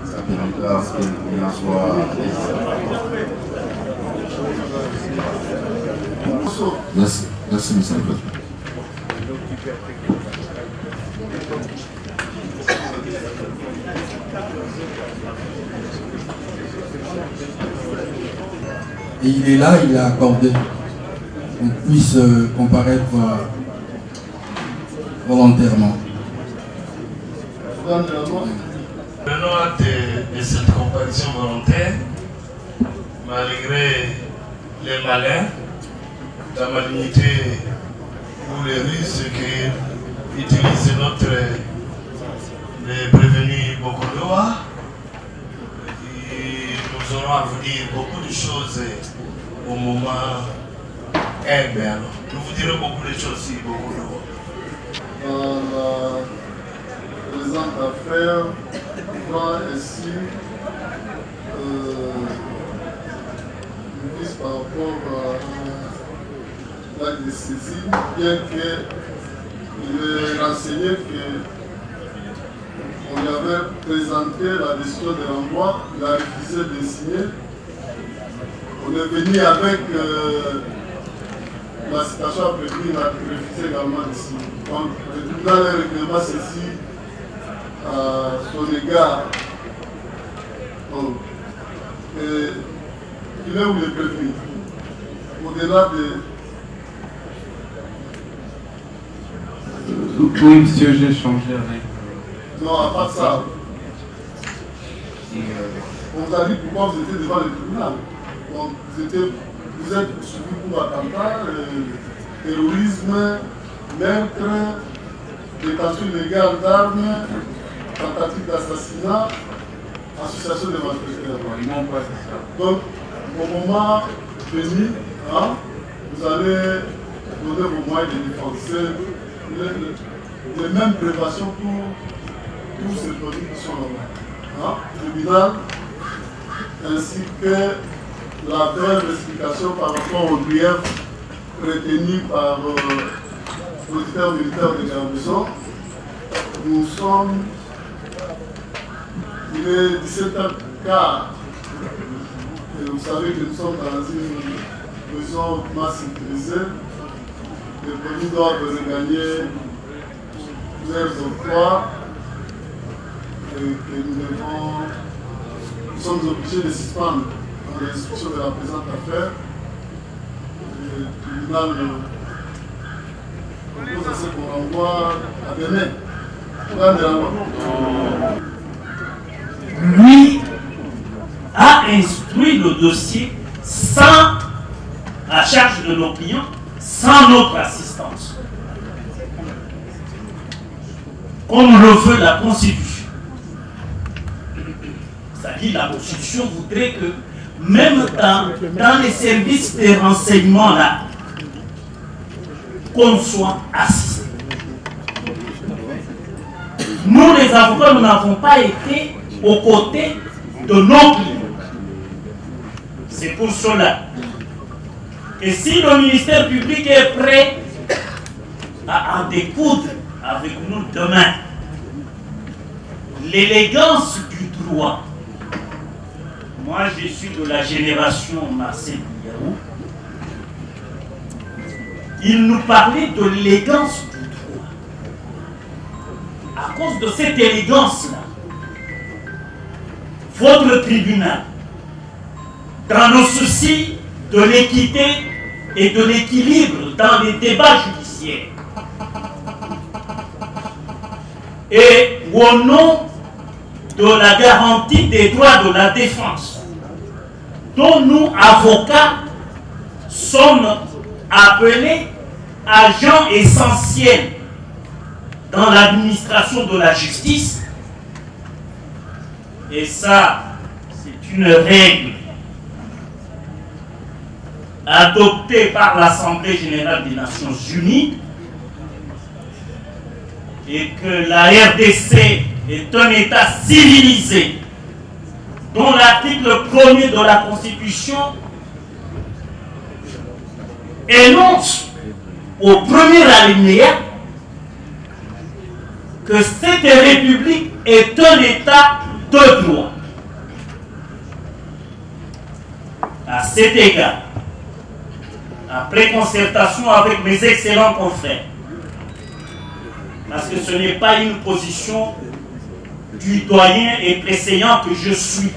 Speaker 1: Ça permettra à ce que les clients soient
Speaker 7: Merci. Merci, M. le Président.
Speaker 20: Et il est là, il a accordé qu'on puisse comparaître volontairement.
Speaker 4: Prenons acte de cette comparaison volontaire, malgré les malins, la malignité ou les risques qu'utilise notre prévenu Bokodoa. Nous aurons à vous dire beaucoup de choses au moment M. Nous vous dirons beaucoup de choses ici, Bokodoa.
Speaker 2: Dans la présente affaire, moi ainsi, nous disons par rapport à l'acte de saisie, bien qu'il ait renseigné qu'on lui avait présenté la décision de renvoi, il a refusé de signer. On est venu avec la citation à prévenir, il a refusé également de signer. Donc, le tribunal est régulièrement saisi à son égard. Donc, il est où les prévenus? Au-delà de.
Speaker 17: Oui, monsieur, j'ai changé avec.
Speaker 2: Non, à part ça. On vous a dit pourquoi vous étiez devant le tribunal. Donc, vous êtes suivi pour attentat, terrorisme, meurtre, détention illégale d'armes, tentative d'assassinat, association de malfaiteurs. Donc, au moment venu, vous allez donner vos moyens de défense. Les mêmes préventions pour tous ces produits qui sont là. Le tribunal, ainsi que la brève explication par rapport aux griefs retenus par l'auditeur militaire de Garnison. Nous sommes, il est 17h15. Et vous savez que nous sommes dans une maison hautement sécurisée. Les produits doivent regagner leurs emplois et que nous sommes obligés de suspendre l'instruction de la présente affaire tribunal propose à ce qu'on renvoie à Bénin.
Speaker 5: Lui a instruit le dossier sans, à charge de nos clients, sans notre assistance. Comme le veut la Constitution. C'est-à-dire la Constitution voudrait que même dans les services de renseignement là, qu'on soit assisté. Nous les avocats, nous n'avons pas été aux côtés de nos clients. C'est pour cela que si le ministère public est prêt à en découdre avec nous demain, l'élégance du droit, moi je suis de la génération Marcel Biaou, il nous parlait de l'élégance du droit. À cause de cette élégance-là, votre tribunal, dans le souci de l'équité et de l'équilibre dans les débats judiciaires, et au nom de la garantie des droits de la défense, dont nous, avocats, sommes appelés agents essentiels dans l'administration de la justice, et ça, c'est une règle adoptée par l'Assemblée générale des Nations Unies, et que la RDC est un État civilisé dont l'article 1er de la Constitution énonce au premier alinéa que cette République est un État de droit. À cet égard, après concertation avec mes excellents confrères, parce que ce n'est pas une position du doyen et préséant que je suis,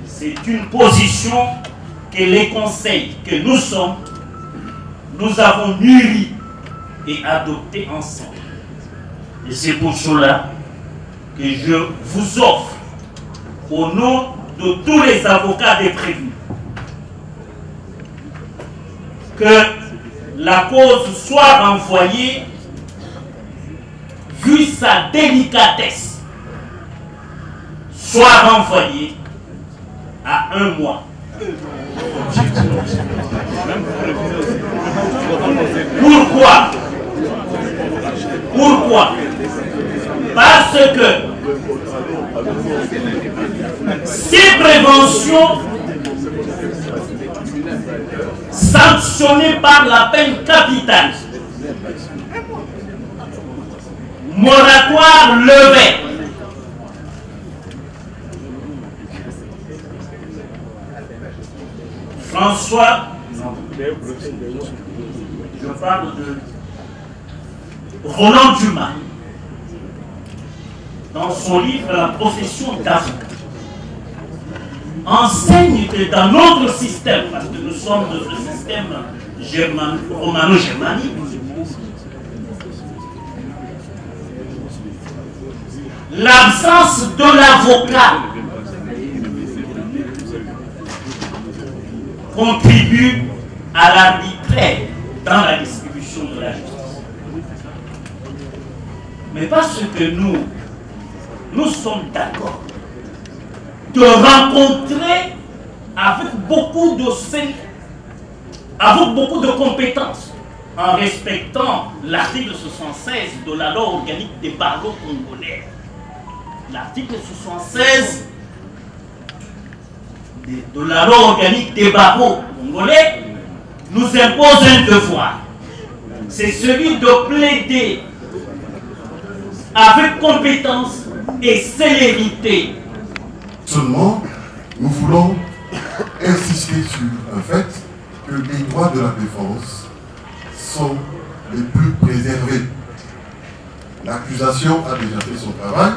Speaker 5: c'est une position que les conseils que nous sommes, nous avons mûri et adopté ensemble. Et c'est pour cela que je vous offre, au nom de tous les avocats des prévenus, que la cause soit renvoyée, vu sa délicatesse, soit renvoyée à 1 mois. Pourquoi? Pourquoi? Parce que ces préventions sanctionnées par la peine capitale, moratoire levé, François, je parle de Roland Dumas, dans son livre La profession d'avocat, enseigne que dans notre système, parce que nous sommes de ce système romano-germanique, l'absence de l'avocat contribue à l'arbitraire dans la distribution de la justice. Mais parce que nous sommes d'accord de rencontrer avec beaucoup de compétences, en respectant l'article 76 de la loi organique des barreaux congolais. L'article 76 de la loi organique des barreaux congolais nous impose un devoir. C'est celui de plaider avec compétence et célérité.
Speaker 11: Seulement, nous voulons insister sur un fait que les droits de la défense sont les plus préservés. L'accusation a déjà fait son travail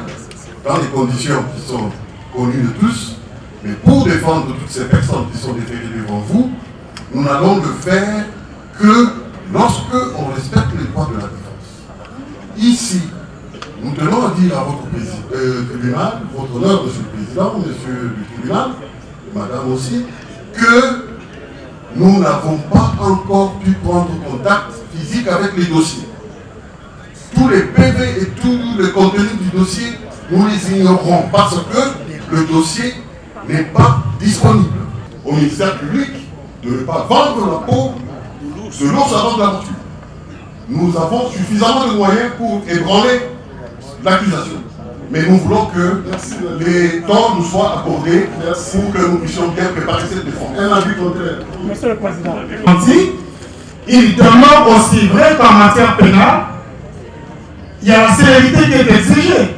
Speaker 11: dans les conditions qui sont connues de tous, mais pour défendre toutes ces personnes qui sont déférées devant vous, nous n'allons le faire que lorsque on respecte les droits de la défense. Ici, nous tenons à dire à votre tribunal, votre honneur, monsieur le président, monsieur le tribunal, madame aussi, que nous n'avons pas encore pu prendre contact physique avec les dossiers. Tous les PV et tout le contenu du dossier, nous les ignorons parce que le dossier n'est pas disponible. Au ministère public, de ne pas vendre la peau de l'ours avant de la mouture. Nous avons suffisamment de moyens pour ébranler l'accusation. Mais nous voulons que les temps nous soient accordés pour que nous puissions bien préparer cette défense. Un avis contraire.
Speaker 15: Monsieur le Président, il demeure aussi vrai qu'en matière pénale, il y a la célérité qui est exigée.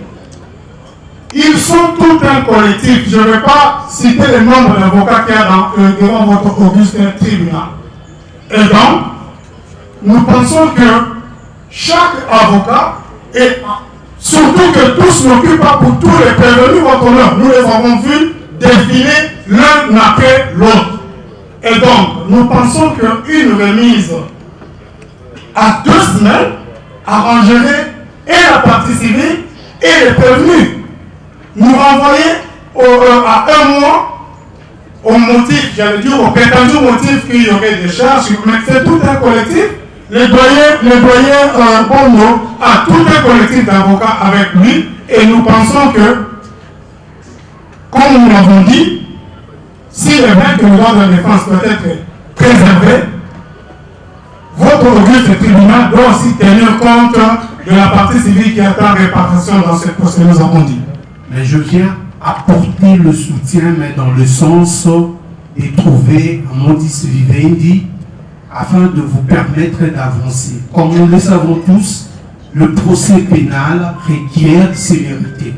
Speaker 15: Ils sont tout un collectif. Je ne vais pas citer le nombre d'avocats qu'il y a devant votre auguste tribunal. Et donc, nous pensons que chaque avocat, et surtout que tous n'occupent pas pour tous les prévenus votre honneur, nous les avons vus défiler l'un après l'autre. Et donc, nous pensons qu'une remise à 2 semaines arrangerait et la partie civile et les prévenus. Nous renvoyer à 1 mois au motif, j'allais dire au prétendu motif qu'il y aurait des charges, mais c'est tout un collectif. Le doyen Bono a tout un collectif d'avocats avec lui et nous pensons que, comme nous l'avons dit, s'il est vrai que le droit de la défense doit être préservé, votre auguste tribunal doit aussi tenir compte de la partie civile qui attend réparation dans ce que nous avons dit. Mais je viens apporter le soutien, mais dans le sens de trouver un modus vivendi afin de vous permettre d'avancer. Comme nous le savons tous, le procès pénal requiert célérité.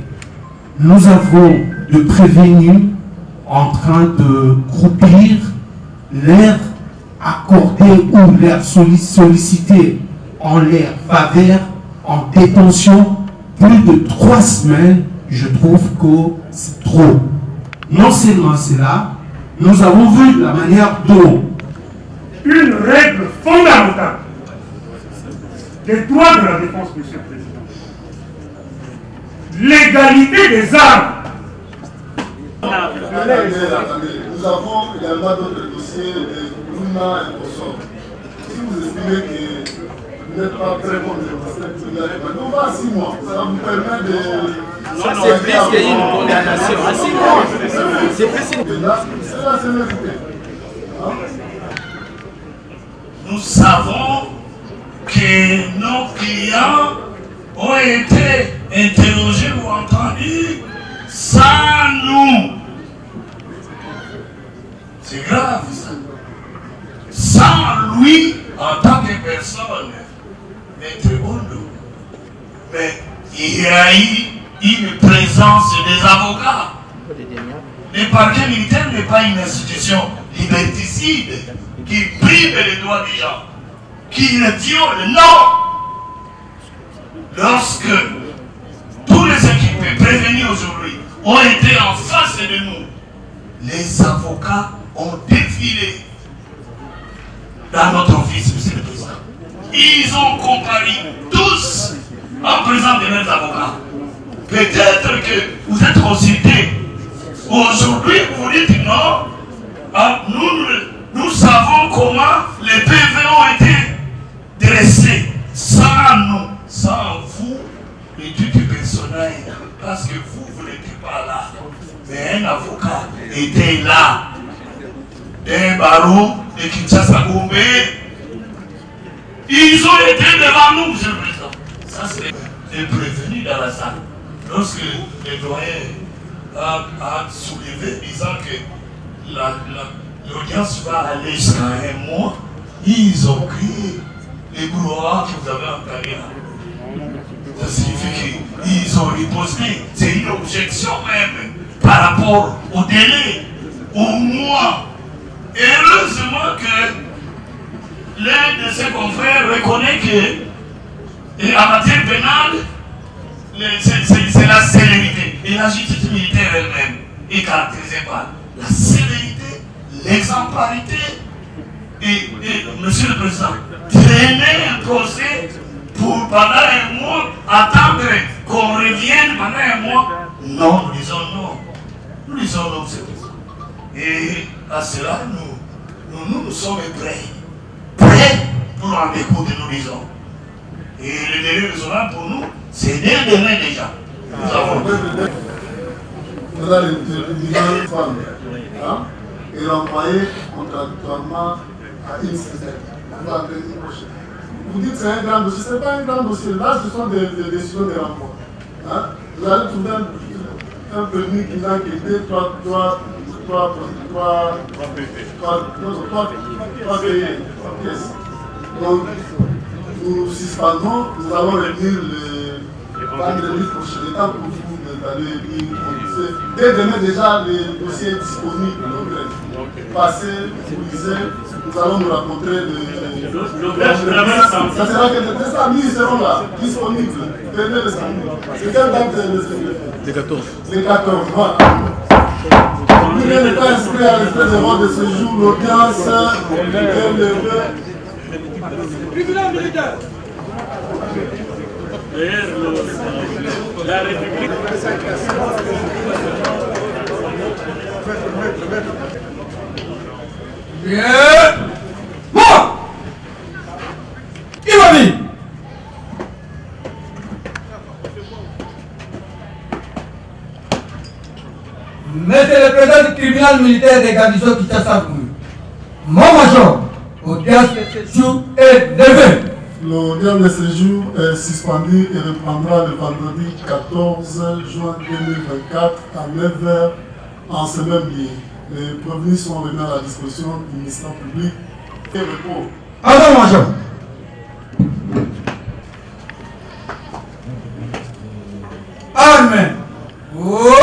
Speaker 15: Nous avons de prévenus en train de croupir l'air accordé ou l'air sollicité en l'air faveur en détention plus de 3 semaines. Je trouve que c'est trop. Non seulement cela, nous avons vu la manière dont
Speaker 9: une règle fondamentale des droits de la défense, monsieur le Président. L'égalité des armes.
Speaker 2: Nous avons également d'autres dossiers de Luna et Bosso. Si vous estimez que vous n'êtes pas très bon de on va à 6 mois. Ça vous permet de...
Speaker 10: Ça, c'est plus qu'il y a une condamnation à 6 mois. C'est plus
Speaker 2: c'est la célérité.
Speaker 4: Nous savons que nos clients ont été interrogés ou entendus sans nous. C'est grave ça. Sans lui en tant que personne. Maître Bondo. Mais il y a eu une présence des avocats. Le parquet militaire n'est pas une institution liberticide qui prive les droits des gens, qui le viole. Non! Lorsque tous les équipés prévenus aujourd'hui ont été en face de nous, les avocats ont défilé dans notre office, monsieur le président. Ils ont comparé tous en présence des mêmes avocats. Peut-être que vous êtes consultés. Aujourd'hui, vous dites non. Nous savons comment les PV ont été dressés. Sans nous, sans vous, et tout personnel. Parce que vous n'étiez pas là. Mais un avocat était là. Un baron de Kinshasa Gombe. Ils ont été devant nous, monsieur le président. Ça, c'est des prévenus dans la salle. Lorsque le doyen a soulevé, disant que l'audience va aller jusqu'à 1 mois, ils ont crié les brouhahas que vous avez entendus là. Ça signifie qu'ils ont riposté. C'est une objection même par rapport au délai, au mois. Et heureusement que l'un de ses confrères reconnaît que en matière pénale, c'est la célérité. Et la justice militaire elle-même est caractérisée par la célérité, l'exemplarité Monsieur le Président, traîner un procès pour pendant un mois, attendre qu'on revienne pendant un mois. Non, nous disons non. Nous disons non, c'est tout. Et à cela, nous sommes prêts. Prêts pour en écouter, nous disons. Et le délai raisonnable pour nous, c'est demain déjà. Nous avons
Speaker 2: Vous avez une femme et l'envoyer contradictoirement à une certaine. Vous dites que c'est un grand dossier. Ce n'est pas un grand dossier. Là, ce sont des décisions de renvoi. Vous allez trouver un permis qui n'a quitté trois payés. Donc, nous suspendons, nous allons revenir le vendredi prochain, le temps pour vous d'aller lire. Dès demain, déjà, le dossier est disponible. Passez, vous lisez, nous allons nous rencontrer ça sera que les samedis seront là, disponibles. Venez le samedi. C'est quelle date le samedi? Le 14. Le 14, voilà. Vous n'êtes pas inscrit à l'espèce de vote de ce jour, l'audience est levée.
Speaker 10: Tribunal militaire. La République.
Speaker 20: Bien. Moi. Imami. Monsieur le président du tribunal militaire des garnisons Kinshasa, mon major, audience de séjour est levée.
Speaker 2: L'audience de séjour est suspendue et reprendra le vendredi 14 juin 2024 à 9h en ce même lieu. Les prévenus sont remis à la disposition du ministère public et repos.
Speaker 20: Alors, major. Amen. Oh.